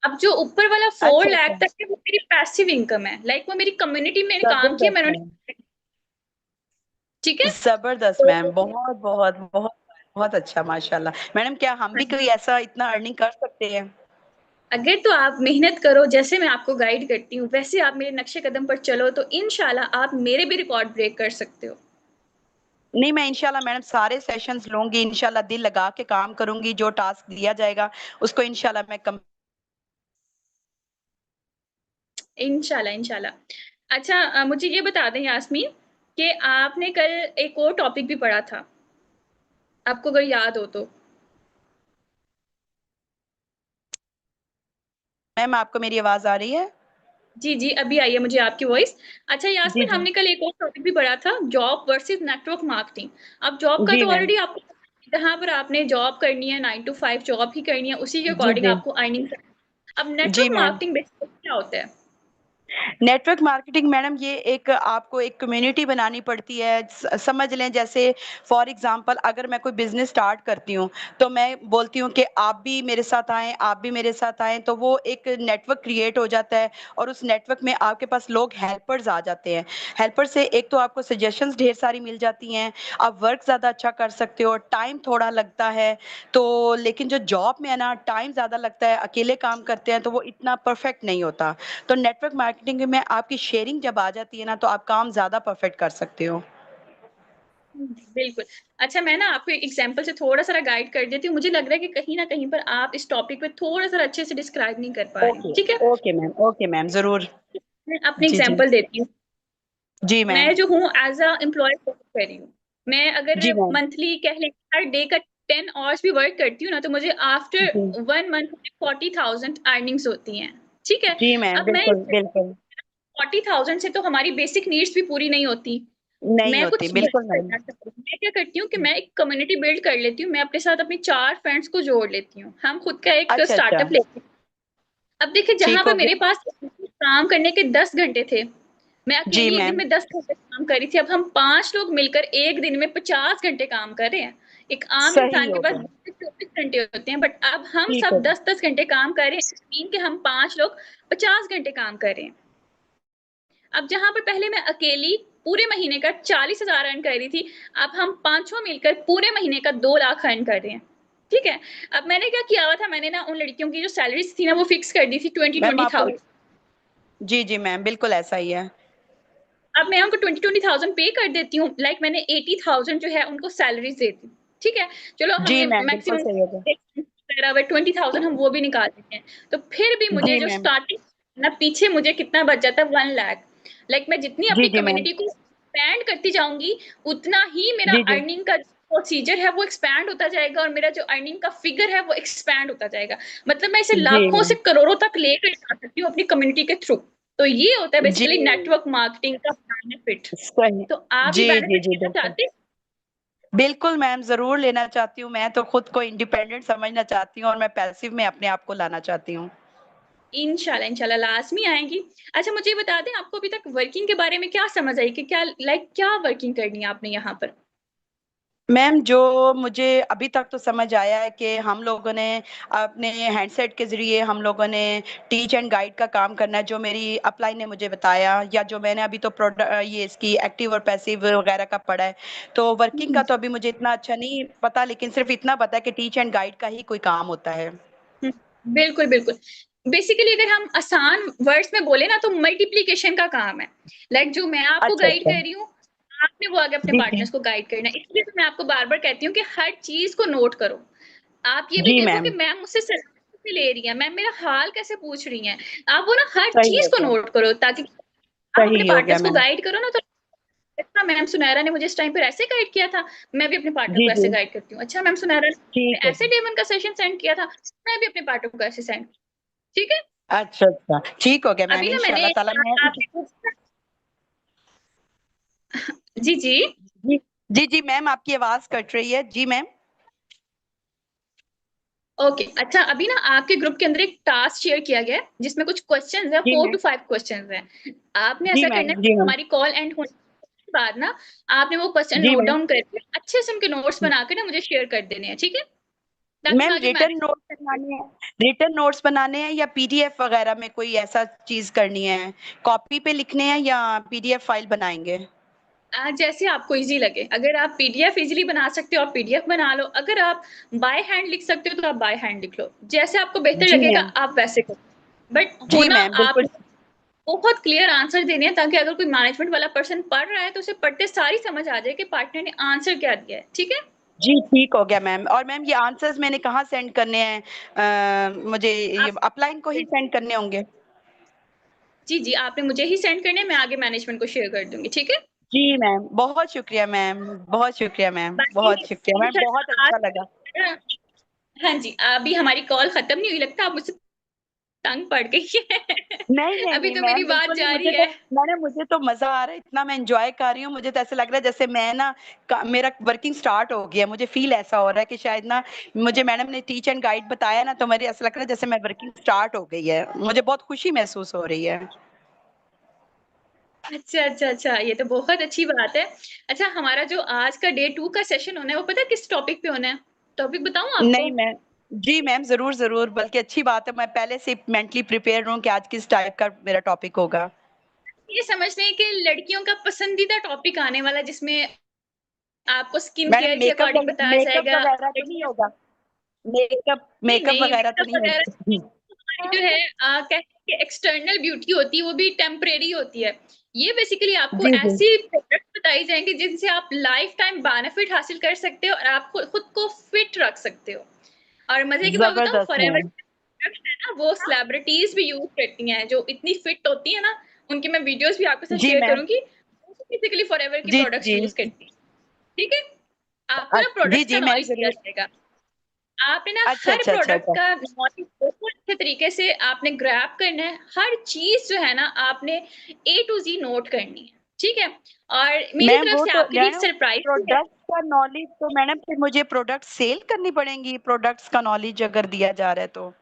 अब जो ऊपर वाला फोर अच्छा, अच्छा, लाख तक है वो मेरी पैसिव इनकम है, लाइक वो मेरी कम्युनिटी में काम किया जबरदस्त मैंने मैम, ठीक है। जबरदस्त मैम, तो बहुत बहुत बहुत बहुत अच्छा, माशाल्लाह। मैडम क्या हम भी कोई ऐसा इतना अर्निंग कर सकते हैं? अगर तो आप मेहनत करो, जैसे मैं आपको गाइड करती हूँ वैसे आप मेरे नक्शे कदम पर चलो, तो इंशाल्लाह आप मेरे भी रिकॉर्ड ब्रेक कर सकते हो। नहीं, मैं इंशाल्लाह मैडम सारे सेशंस लूँगी, इंशाल्लाह दिल लगा के काम करूँगी, जो टास्क दिया जाएगा उसको इंशाल्लाह मैं कम। इंशाल्लाह इंशाल्लाह। अच्छा, मुझे ये बता दें यास्मीन कि आपने कल एक और टॉपिक भी पढ़ा था, आपको अगर याद हो तो। मैम आपको मेरी आवाज़ आ रही है? जी जी, अभी आई है मुझे आपकी वॉइस। अच्छा जी, यास्मीन, जी। हमने कल एक और टॉपिक भी पढ़ा था, जॉब वर्सेस नेटवर्क मार्केटिंग। अब जॉब का जी तो मैम। ऑलरेडी आपको, जहाँ पर आपने जॉब करनी है 9 to 5 जॉब ही करनी है, उसी के जी, अकॉर्डिंग जी। आपको अर्निंग करनी है। अब G network ma'am. Marketing basically क्या होता है? नेटवर्क मार्केटिंग मैडम ये एक आपको एक कम्युनिटी बनानी पड़ती है। समझ लें जैसे फॉर एग्जांपल अगर मैं कोई बिज़नेस स्टार्ट करती हूँ, तो मैं बोलती हूँ कि आप भी मेरे साथ आएँ, आप भी मेरे साथ आएँ, तो वो एक नेटवर्क क्रिएट हो जाता है और उस नेटवर्क में आपके पास लोग हेल्पर्स आ जाते हैं। हेल्पर से एक तो आपको सजेशंस ढेर सारी मिल जाती हैं, आप वर्क ज़्यादा अच्छा कर सकते हो, टाइम थोड़ा लगता है, तो लेकिन जो जॉब में है ना टाइम ज़्यादा लगता है, अकेले काम करते हैं तो वो इतना परफेक्ट नहीं होता। तो नेटवर्क मार्केटिंग में आपकी शेयरिंग जब आ जाती है ना, तो आप काम ज़्यादा परफेक्ट कर सकते हो। बिल्कुल। अच्छा, मैं ना आपको एग्जांपल से थोड़ा सा गाइड कर देती हूँ, मुझे लग रहा है कि कहीं ना कहीं पर आप इस टॉपिक पे थोड़ा सा अच्छे से डिस्क्राइब नहीं कर पा रही हूँ, ओके, ठीक है। ओके मैम, ज़रूर। मैं अपनी जी, जी। एग्जांपल देती हूँ। जी मैम। मैं जो हूँ एज अ एम्प्लॉय वर्क कर रही हूँ। मैं अगर जी मैम। मंथली कह लें हर डे का 10 आवर्स भी वर्क करती हूँ ना, तो मुझे आफ्टर जी। 1 मंथ 40,000 अर्निंग्स होती हैं, ठीक है। जी मैम, अब मैं बिल्कुल, बिल्कुल। 40,000 से तो हमारी बेसिक नीड्स भी पूरी नहीं होती। नहीं मैं होती, कुछ बड़ा बिल्कुल मैम। करना चाहती हूँ, मैं क्या करती हूँ कि मैं एक कम्युनिटी बिल्ड कर लेती हूँ, मैं अपने साथ अपनी 4 फ्रेंड्स को जोड़ लेती हूँ, हम खुद का एक अच्छा, अच्छा। स्टार्टअप लेते हैं। अब देखिए, जहां ठीक पर हो मेरे गया। पास काम करने के 10 घंटे थे, मैं जी अकेली एक दिन मैम, में 10 घंटे काम कर रही थी, अब हम 5 लोग मिलकर एक दिन में 50 घंटे काम कर रहे हैं। एक आम सही इंसान के हो पास गया। 24 घंटे होते हैं, बट अब हम ठीक सब हो 10-10 घंटे काम कर रहे हैं, मीन के हम 5 लोग 50 घंटे काम कर रहे हैं। अब जहां पर पहले मैं अकेली पूरे महीने का 40,000 अर्न कर रही थी, अब हम पांचों मिलकर पूरे महीने का 2 लाख अर्न कर रहे हैं, ठीक है। अब मैंने क्या किया हुआ था, मैंने ना उन लड़कियों की जो सैलरीज थी ना वो फिक्स कर दी थी ट्वेंटी मैम ट्वेंटी आपको। थाउजेंड जी, जी मैम, बिल्कुल ऐसा ही है। अब मैं उनको 20,000 पे कर देती हूँ, लाइक मैंने 80,000 जो है उनको सैलरीज देती हूँ, ठीक है। चलो जी हमने मैम, बिल्कुल मैक्सिमम सही हो गया। 20,000 हम वो भी निकाल देते हैं, तो फिर भी मुझे जी जो मैम। स्टार्टिंग ना पीछे मुझे कितना बच जाता है, 1 लाख। लाइक मैं जितनी जी, अपनी जी मैम। कम्युनिटी को एक्सपैंड करती जाऊंगी, उतना ही मेरा जी, जी। अर्निंग का प्रोसीजर है वो एक्सपैंड होता जाएगा, और मेरा जो अर्निंग का फिगर है वो एक्सपैंड होता जाएगा। मतलब मैं इसे जी लाखों से मैम। करोड़ों तक लेकर जा सकती हूँ अपनी कम्युनिटी के थ्रू। तो ये होता है जी, बेसिकली नेटवर्क मार्केटिंग का बेनिफिट। सही। तो आप ये जी, जी, बेनिफिट जी, लेना बिल्कुल। चाहते हैं? बिल्कुल मैम, ज़रूर लेना चाहती हूँ। मैं तो खुद को इंडिपेंडेंट समझना चाहती हूँ और मैं पैसिव में अपने आप को लाना चाहती हूँ। इंशाल्लाह इंशाल्लाह लाज़मी आएँगी। अच्छा, मुझे ये बता दें, आपको अभी तक वर्किंग के बारे में क्या समझ आई कि क्या लाइक क्या वर्किंग करनी है आपने यहाँ पर? मैम जो मुझे अभी तक तो समझ आया है कि हम लोगों ने अपने हैंडसेट के ज़रिए हम लोगों ने टीच एंड गाइड का काम करना है, जो मेरी अपलाइन ने मुझे बताया या जो मैंने अभी तो ये इसकी एक्टिव और पैसिव वगैरह का पढ़ा है। तो वर्किंग का तो अभी मुझे इतना अच्छा नहीं पता, लेकिन सिर्फ़ इतना पता है कि टीच एंड गाइड का ही कोई काम होता है। हुँ, बिल्कुल, बिल्कुल। बेसिकली अगर हम आसान वर्ड्स में बोले ना, तो मल्टीप्लिकेशन का काम है। लाइक जो मैं आपको अच्छा, गाइड अच्छा। कर रही हूँ, आपने वो आगे अपने जी, जी। पार्टनर्स को गाइड करना है। इसलिए तो मैं आपको बार-बार कहती हूँ कि हर चीज़ को नोट करो। आप ये भी जी देखो कि मैम, मैम मुझसे सलाह कैसे ले रही हैं, मैम मेरा हाल कैसे पूछ रही हैं। आप वो ना हर सही चीज़ हो को गया। नोट करो, ताकि आप अपने सही हो गया पार्टनर्स को मैम। गाइड करो ना, तो अच्छा मैम सुनैरा ने मुझे इस टाइम पर ऐसे गाइड किया था, मैं भी अपने पार्टनर जी को ऐसे जी गाइड करती हूँ। अच्छा मैम सुनैरा ने ठीक है ऐसे जी। डे 1 का सेशन सेंड किया था, मैं भी अपने पार्टनर को ऐसे सेंड, ठीक है। अच्छा अच्छा ठीक हो गया मैम, अभी ना मैंने इंशाल्लाह ताला मैं आपके जी जी जी जी जी मैम आपकी आवाज कट रही है जी मैम। ओके अच्छा अभी ना आपके ग्रुप के अंदर एक टास्क शेयर किया गया है जिसमें कुछ क्वेश्चंस है, जी 4 मैम to 5 क्वेश्चंस हैं। आपने जी ऐसा मैम करना है, जी मैम हमारी कॉल एंड होने के बाद ना आपने वो क्वेश्चन जी नोट मैम। डाउन करके अच्छे से उनके नोट्स बना के ना मुझे शेयर कर देने हैं, ठीक है, ताकि मैं मैम आगे रिटर्न मैनेज। नोट्स बनाने हैं, रिटर्न नोट्स बनाने हैं या पीडीएफ वगैरह में कोई ऐसा चीज करनी है, कॉपी पे लिखने हैं या पीडीएफ फाइल बनाएंगे? जैसे आपको इजी लगे, अगर आप पीडीएफ इजीली बना सकते हो आप पीडीएफ बना लो, अगर आप बाय हैंड लिख सकते हो तो आप बाय हैंड लिख लो, जैसे आपको बेहतर जी लगेगा मैम आप वैसे करो। बट जी होना मैम आप बिल्कुल। बहुत क्लियर आंसर देने हैं, ताकि अगर कोई मैनेजमेंट वाला पर्सन पढ़ रहा है तो उसे पढ़ते सारी समझ आ जाए कि पार्टनर ने आंसर क्या दिया है, ठीक है। जी ठीक हो गया मैम। और मैम ये आंसर्स मैंने कहाँ सेंड करने हैं? मुझे ये आप अपलाइन को ही सेंड करने होंगे? जी जी आपने मुझे ही सेंड करने हैं, मैं आगे मैनेजमेंट को शेयर कर दूंगी, ठीक है। जी मैम बहुत शुक्रिया मैम, बहुत शुक्रिया मैम, बाकी बहुत शुक्रिया मैम, बहुत इंशाल्लाह अच्छा लगा। आज हाँ जी अभी हमारी कॉल खत्म नहीं हुई, लगता है आप मुझसे तंग पड़ गई है नहीं नहीं अभी नहीं तो मेरी मैम बात बिल्कुल नहीं, जारी मुझे तो है। मुझे तो मजा आ रहा है, इतना मैं एंजॉय कर रही हूँ, मुझे तो ऐसा लग रहा है जैसे मैं ना मेरा वर्किंग स्टार्ट हो गया, मुझे फील ऐसा हो रहा है कि शायद ना मुझे मैडम ने टीच एंड गाइड बताया ना, तो मेरे ऐसा लग रहा है जैसे मैं वर्किंग स्टार्ट हो गई है, मुझे बहुत खुशी महसूस हो रही है। अच्छा अच्छा अच्छा ये तो बहुत अच्छी बात है। अच्छा हमारा जो आज का डे 2 का सेशन होना है वो पता है किस टॉपिक पे होना है? टॉपिक बताऊं आपको? नहीं मैम जी मैम जरूर जरूर, बल्कि अच्छी बात है, मैं पहले से मेंटली प्रिपेयर हूँ कि आज किस टाइप का मेरा टॉपिक होगा। ये समझ लें कि लड़कियों का पसंदीदा टॉपिक आने वाला है, जिसमें आपको स्किन मैडम केयर के अकॉर्डिंग बताया मेकअप जाएगा। वगैरह तो नहीं होगा? मेकअप नहीं मेकअप नहीं वगैरह तो मेकअप नहीं वगैरह होगा? हमारी जो है कहते हैं कि एक्सटर्नल ब्यूटी होती है वो भी टेम्परेरी होती है। ये बेसिकली आपको जी जी ऐसी प्रोडक्ट बताई जाएंगे जिनसे आप लाइफ टाइम बेनिफिट हासिल कर सकते हो और आप खुद को फिट रख सकते हो। और मजे की बात बताऊं, जबरदस्त फॉरएवर मैम। प्रोडक्ट है ना वो सेलिब्रिटीज भी यूज करती हैं जो इतनी फिट होती है ना, उनकी मैं वीडियोस भी आपके साथ जी शेयर मैम करूंगी, बेसिकली फॉरएवर की जी प्रोडक्ट्स जी यूज करती हैं, ठीक है। आपको ना जी प्रोडक्ट्स का जी मैं नॉलेज दिया जरूर। जाएगा, आपने ना अच्छा हर अच्छा अच्छा प्रोडक्ट अच्छा का नॉलेज बहुत अच्छे तरीके से आपने ग्रैब करना है, हर चीज जो है ना आपने ए टू जी नोट करनी है, ठीक है। और मेरी मैम तरफ वो से तो आपके लिए एक मैडम सरप्राइज भी है। प्रोडक्ट का नॉलेज तो मैडम फिर मुझे प्रोडक्ट सेल करनी पड़ेंगी, प्रोडक्ट्स का नॉलेज अगर दिया जा रहा है तो?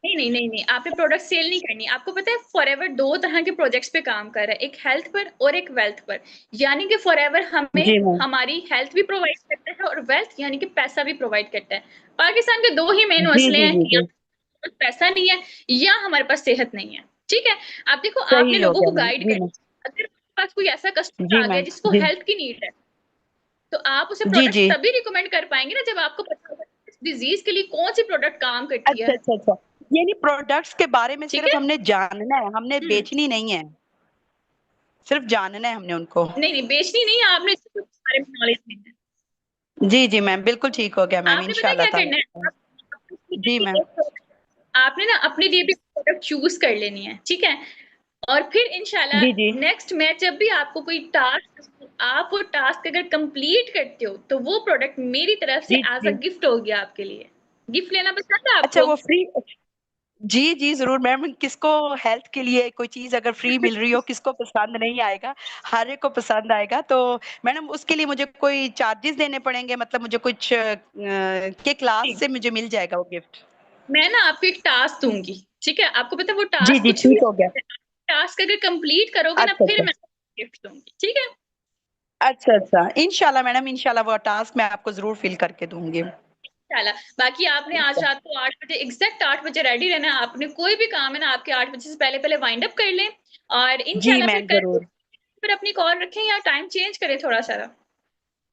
नहीं नहीं नहीं नहीं आपने प्रोडक्ट सेल नहीं करनी, आपको पता है फॉरएवर दो तरह के प्रोजेक्ट्स पे काम कर रहा है, एक हेल्थ पर और एक वेल्थ पर। यानी कि फॉरएवर हमें जी मैम हमारी हेल्थ भी प्रोवाइड करता है और वेल्थ यानी कि पैसा भी प्रोवाइड करता है। पाकिस्तान के दो ही मेन जी मसले जी हैं, जी या जी तो पैसा नहीं है या हमारे पास सेहत नहीं है, ठीक है। आप देखो आपने सही हो लोगों गया को मैम गाइड जी मैम करना, अगर आपके पास कोई ऐसा कस्टमर जी आ गया मैम जिसको जी हेल्थ की नीड है, तो आप उसे जी प्रोडक्ट्स जी तभी रिकमेंड कर पाएंगे ना जब आपको पता होगा कि इस डिजीज के लिए कौन सी प्रोडक्ट काम करती अच्छा है, अच्छा अच्छा यानी प्रोडक्ट्स के बारे में ठीक सिर्फ है। हमने जानना है, हमने हम्म बेचनी नहीं है, सिर्फ जानना है हमने उनको। नहीं नहीं बेचनी नहीं है, आपने इसके बारे में नॉलेज नहीं है। जी जी मैम बिल्कुल ठीक हो गया मैम आपने पता है इंशाल्लाह क्या करना ताला। है, जी मैम आपने ना अपने लिए भी प्रोडक्ट चूज कर लेनी है, ठीक है। और फिर इंशाल्लाह जी जी नेक्स्ट में जब भी आपको कोई टास्क, आप वो टास्क अगर कंप्लीट करते हो तो वो प्रोडक्ट मेरी तरफ से जी एज अ जी गिफ्ट हो गया आपके लिए। गिफ्ट लेना पसंद है अच्छा आपको? वो फ्री? जी, जी, ज़रूर मैम, किसको हेल्थ के लिए कोई चीज़ अगर फ्री मिल रही हो, किसको पसंद नहीं आएगा? हर एक को पसंद आएगा। तो मैडम उसके लिए मुझे कोई चार्जेज़ देने पड़ेंगे? मतलब मुझे कुछ के क्लास जी से मुझे मिल जाएगा वो गिफ्ट? मैं ना आपको एक टास्क दूंगी, ठीक है। आपको पता है वो जी, टास्क जी, कुछ भी ठीक हो गया। टास्क अगर कंप्लीट करोगे ना अच्छा, फिर अच्छा। मैं गिफ्ट दूंगी, ठीक है। अच्छा, अच्छा। इंशाल्लाह मैडम, इंशाल्लाह वो टास्क मैं आपको ज़रूर फ़िल करके दूँगी। चला बाकी आपने आज रात को 8 बजे एग्जैक्ट 8 बजे रेडी रहना है, आपने कोई भी काम है ना आपके 8 बजे से पहले पहले वाइंड अप कर लें, और जी इंशाल्लाह फिर मैम, कल ज़रूर। फिर अपनी कॉल रखें या टाइम चेंज करें थोड़ा सा।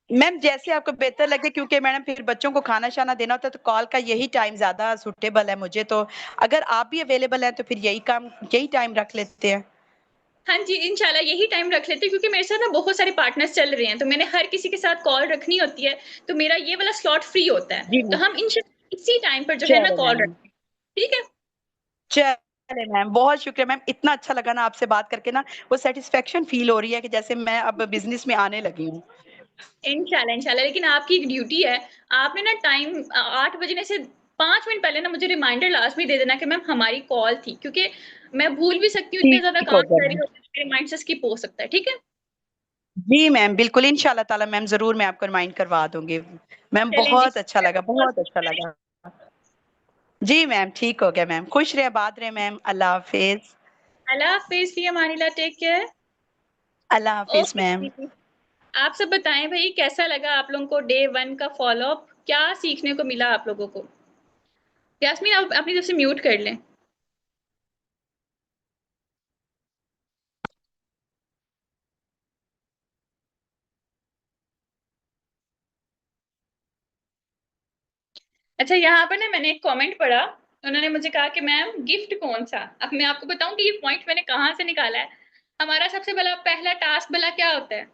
मैम जैसे आपको बेहतर लगे, क्योंकि मैडम फिर बच्चों को खाना-शाना देना होता है, तो कॉल का यही टाइम ज़्यादा सूटेबल है मुझे, तो अगर आप भी अवेलेबल हैं, तो फिर यही टाइम रख लेते हैं। हाँ जी, इंशाल्लाह यही टाइम रख लेते हैं, क्योंकि मेरे साथ ना बहुत सारे पार्टनर्स चल रहे हैं, तो मैंने हर किसी के साथ कॉल रखनी होती है, तो मेरा ये वाला स्लॉट फ्री होता है। जी तो मैम। हम इंशाल्लाह इसी टाइम पर जो है ना चलो कॉल मैम, रखेंगे, ठीक है? च अरे मैम बहुत शुक्रिया मैम, इतना अच्छा लगा ना आपसे बात करके ना, वो सेटिस्फेक्शन फील हो रही है कि जैसे मैं अब बिजनेस में आने लगी हूँ। इंशाल्लाह इंशाल्लाह, लेकिन आपकी एक ड्यूटी है, आपने ना टाइम 8 बजने से 5 मिनट पहले ना मुझे रिमाइंडर लास्ट में दे देना कि मैम हमारी कॉल थी, क्योंकि मैं भूल भी सकती हूँ, इतने ज्यादा ठीक हो काम गया कर रही मैम। हूँ, मेरे माइंड से स्किप हो सकता है। ठीक है, जी मैम बिल्कुल, इंशाल्लाह ताला मैम जरूर मैं आपको रिमाइंड करवा दूंगी। मैम चलें जी। बहुत अच्छा लगा, बहुत अच्छा लगा। जी मैम ठीक हो गया मैम, खुश रहे आबाद रहे मैम, अल्लाह हाफिज। अल्लाह हाफिज, फी अमानिल्लाह, टेक केयर। अल्लाह हाफिज ओके मैम। जी। आप सब बताएं भाई, कैसा लगा आप लोगों को डे 1 का फॉलो अप, क्या सीखने को मिला आप लोगों को? यास्मीन, आप अपनी तरफ से म्यूट कर लें। अच्छा, यहाँ पर ना मैंने एक कमेंट पढ़ा, उन्होंने मुझे कहा कि मैम गिफ्ट कौन सा। अब मैं आपको बताऊं कि ये पॉइंट मैंने कहाँ से निकाला है। हमारा सबसे पहला टास्क भला क्या होता है?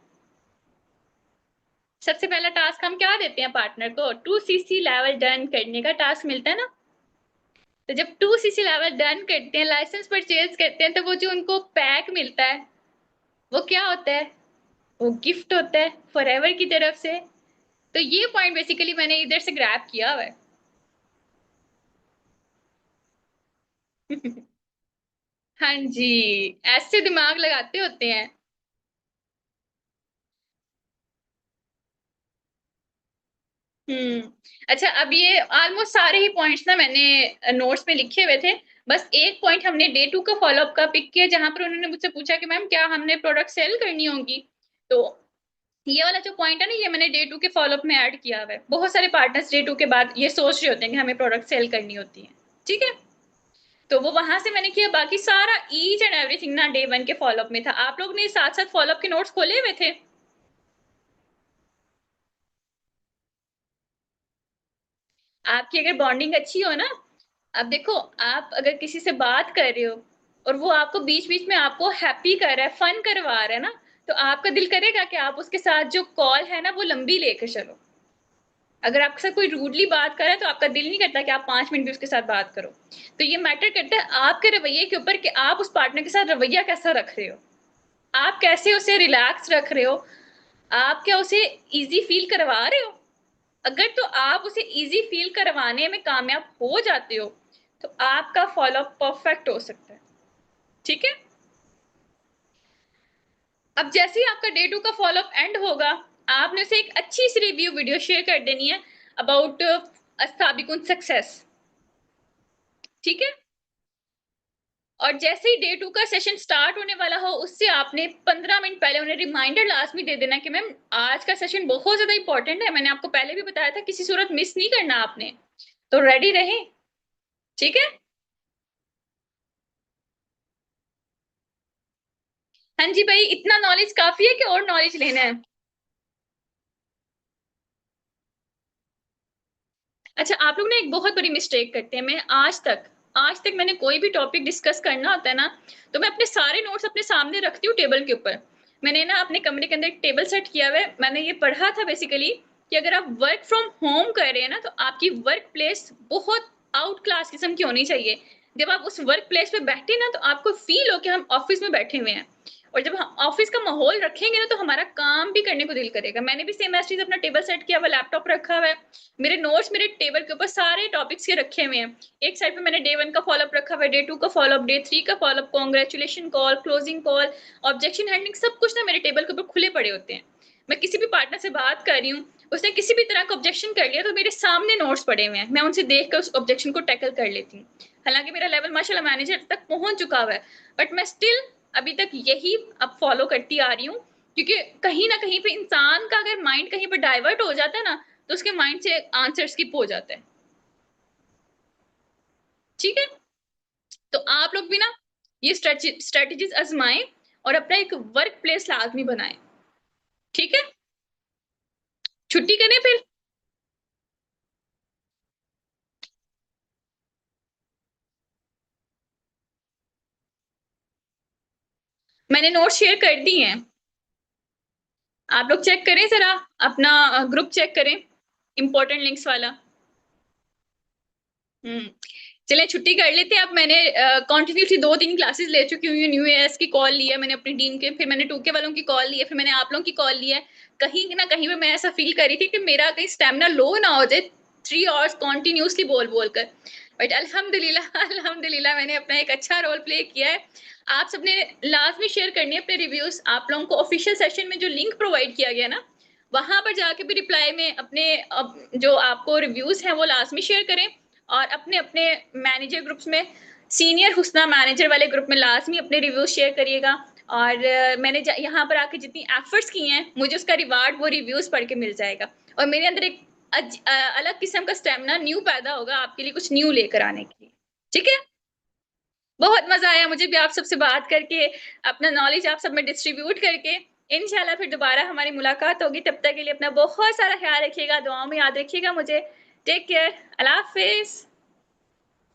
सबसे पहला टास्क हम क्या देते हैं पार्टनर को? 2cc लेवल डन करने का टास्क मिलता है ना। तो जब 2cc लेवल डन करते हैं, लाइसेंस परचेज करते हैं, तो वो जो उनको पैक मिलता है वो क्या होता है? वो गिफ्ट होता है फॉरएवर की तरफ से। तो ये पॉइंट बेसिकली मैंने इधर से ग्रैब किया हुआ है। हाँ जी, ऐसे दिमाग लगाते होते हैं। अच्छा, अब ये ऑलमोस्ट सारे ही पॉइंट्स ना मैंने नोट्स में लिखे हुए थे। बस एक पॉइंट हमने डे 2 का फॉलोअप का पिक किया, जहां पर उन्होंने मुझसे पूछा कि मैम क्या हमने प्रोडक्ट सेल करनी होगी। तो ये वाला जो पॉइंट है ना, ये मैंने डे 2 के फॉलोअप में ऐड किया हुआ है। बहुत सारे पार्टनर्स डे 2 के बाद ये सोच रहे होते हैं कि हमें प्रोडक्ट सेल करनी होती है। ठीक है, तो वो वहां से मैंने किया। बाकी सारा ईच एंड एवरीथिंग ना डे 1 के फॉलोअप में था। आप लोग ने साथ साथ फॉलोअप के नोट्स खोले हुए थे? आपकी अगर बॉन्डिंग अच्छी हो ना, अब देखो, आप अगर किसी से बात कर रहे हो और वो आपको बीच बीच में आपको हैप्पी कर रहा है, फन करवा रहा है ना, तो आपका दिल करेगा कि आप उसके साथ जो कॉल है ना वो लंबी लेकर चलो। अगर आपके साथ कोई रूडली बात कर रहा है तो आपका दिल नहीं करता कि आप 5 मिनट भी उसके साथ बात करो। तो ये मैटर करता है आपके रवैये के ऊपर कि आप उस पार्टनर के साथ रवैया कैसा रख रहे हो। आप कैसे उसे रिलैक्स रख रहे हो, आप क्या उसे इजी फील करवा रहे हो। अगर तो आप उसे इजी फील करवाने में कामयाब हो जाते हो, तो आपका फॉलोअप परफेक्ट हो सकता है। ठीक है, अब जैसे ही आपका डे 2 का फॉलोअप एंड होगा, आपने उसे एक अच्छी सी रिव्यू वीडियो शेयर कर देनी है अबाउट अस्ताबिकुन सक्सेस। ठीक है, और जैसे ही डे 2 का सेशन स्टार्ट होने वाला हो, उससे आपने 15 मिनट पहले उन्हें रिमाइंडर लास्ट में दे देना कि मैम आज का सेशन बहुत ज्यादा इंपॉर्टेंट है। मैंने आपको पहले भी बताया था, किसी सूरत मिस नहीं करना आपने, तो रेडी रहें। ठीक है, हाँ जी भाई, इतना नॉलेज काफी है कि और नॉलेज लेना है? अच्छा, आप लोग ना एक बहुत बड़ी मिस्टेक करते हैं। मैं आज तक मैंने कोई भी टॉपिक डिस्कस करना होता है ना, तो मैं अपने सारे नोट्स अपने सामने रखती हूँ टेबल के ऊपर। मैंने ना अपने कमरे के अंदर एक टेबल सेट किया हुआ है। मैंने ये पढ़ा था बेसिकली कि अगर आप वर्क फ्रॉम होम कर रहे हैं ना, तो आपकी वर्क प्लेस बहुत आउट क्लास किस्म की होनी चाहिए। जब आप उस वर्क प्लेस पे बैठे ना, तो आपको फील हो कि हम ऑफिस में बैठे हुए हैं। और जब हम ऑफिस का माहौल रखेंगे ना, तो हमारा काम भी करने को दिल करेगा। मैंने भी सेम ऐसे अपना टेबल सेट किया हुआ, लैपटॉप रखा हुआ है, मेरे नोट्स मेरे टेबल के ऊपर सारे टॉपिक्स के रखे हुए हैं। एक साइड पे मैंने डे 1 का फॉलोअप रखा हुआ है, डे 2 का फॉलोअप, डे 3 का follow up, congratulation call, closing call, objection handling, सब कुछ ना मेरे टेबल के ऊपर खुले पड़े होते हैं। मैं किसी भी पार्टनर से बात कर रही हूँ, उसने किसी भी तरह का ऑब्जेक्शन कर लिया, तो मेरे सामने नोट्स पड़े हुए हैं, मैं उनसे देख कर उस ऑब्जेक्शन को टैकल कर लेती हूँ। हालांकि मेरा लेवल माशाल्लाह मैनेजर तक पहुंच चुका हुआ है, बट मैं स्टिल अभी तक यही अब फॉलो करती आ रही हूँ। क्योंकि कहीं ना कहीं पे इंसान का अगर माइंड कहीं पर डाइवर्ट हो जाता है ना, तो उसके माइंड से आंसर स्किप हो जाता है। ठीक है, तो आप लोग भी ना ये स्ट्रेटेजीज आजमाएं और अपना एक वर्क प्लेस लाजमी बनाएं। ठीक है, छुट्टी करें फिर? मैंने नोट शेयर कर दी हैं, आप लोग चेक करें जरा, अपना ग्रुप चेक करें, इंपॉर्टेंट लिंक्स वाला। हम्म, चलें छुट्टी कर लेते हैं। अब मैंने कॉन्टिन्यूसली 2-3 क्लासेस ले चुकी हूँ, न्यू ईयर्स की कॉल ली है मैंने अपनी टीम के, फिर मैंने 2K वालों की कॉल ली है, फिर मैंने आप लोगों की कॉल ली है। कहीं ना कहीं पे मैं ऐसा फील कर रही थी कि मेरा कहीं स्टेमिना लो ना हो जाए 3 आवर्स कॉन्टिन्यूसली बोल कर। बट अल्हम्दुलिल्लाह अल्हम्दुलिल्लाह मैंने अपना एक अच्छा रोल प्ले किया है। आप सबने लाजमी शेयर करनी है अपने रिव्यूज। आप लोगों को ऑफिशियल सेशन में जो लिंक प्रोवाइड किया गया ना, वहां पर जाके भी रिप्लाई में अपने जो आपको रिव्यूज हैं वो लाजमी शेयर करें, और अपने अपने मैनेजर ग्रुप्स में, सीनियर हुस्ना मैनेजर वाले ग्रुप में लाजमी अपने रिव्यूज शेयर करिएगा। और मैंने यहाँ पर आके जितनी एफर्ट्स की हैं, मुझे उसका रिवार्ड वो रिव्यूज पढ़ के मिल जाएगा, और मेरे अंदर एक अलग किस्म का स्टेमिना न्यू पैदा होगा आपके लिए कुछ न्यू लेकर आने के लिए। ठीक है, बहुत मजा आया मुझे भी आप सबसे बात करके, अपना नॉलेज आप सब में डिस्ट्रीब्यूट करके। इंशाल्लाह फिर दोबारा हमारी मुलाकात होगी। तब तक के लिए अपना बहुत सारा ख्याल रखिएगा, दुआओं में याद रखिएगा मुझे। टेक केयर, अल्लाह हाफिज।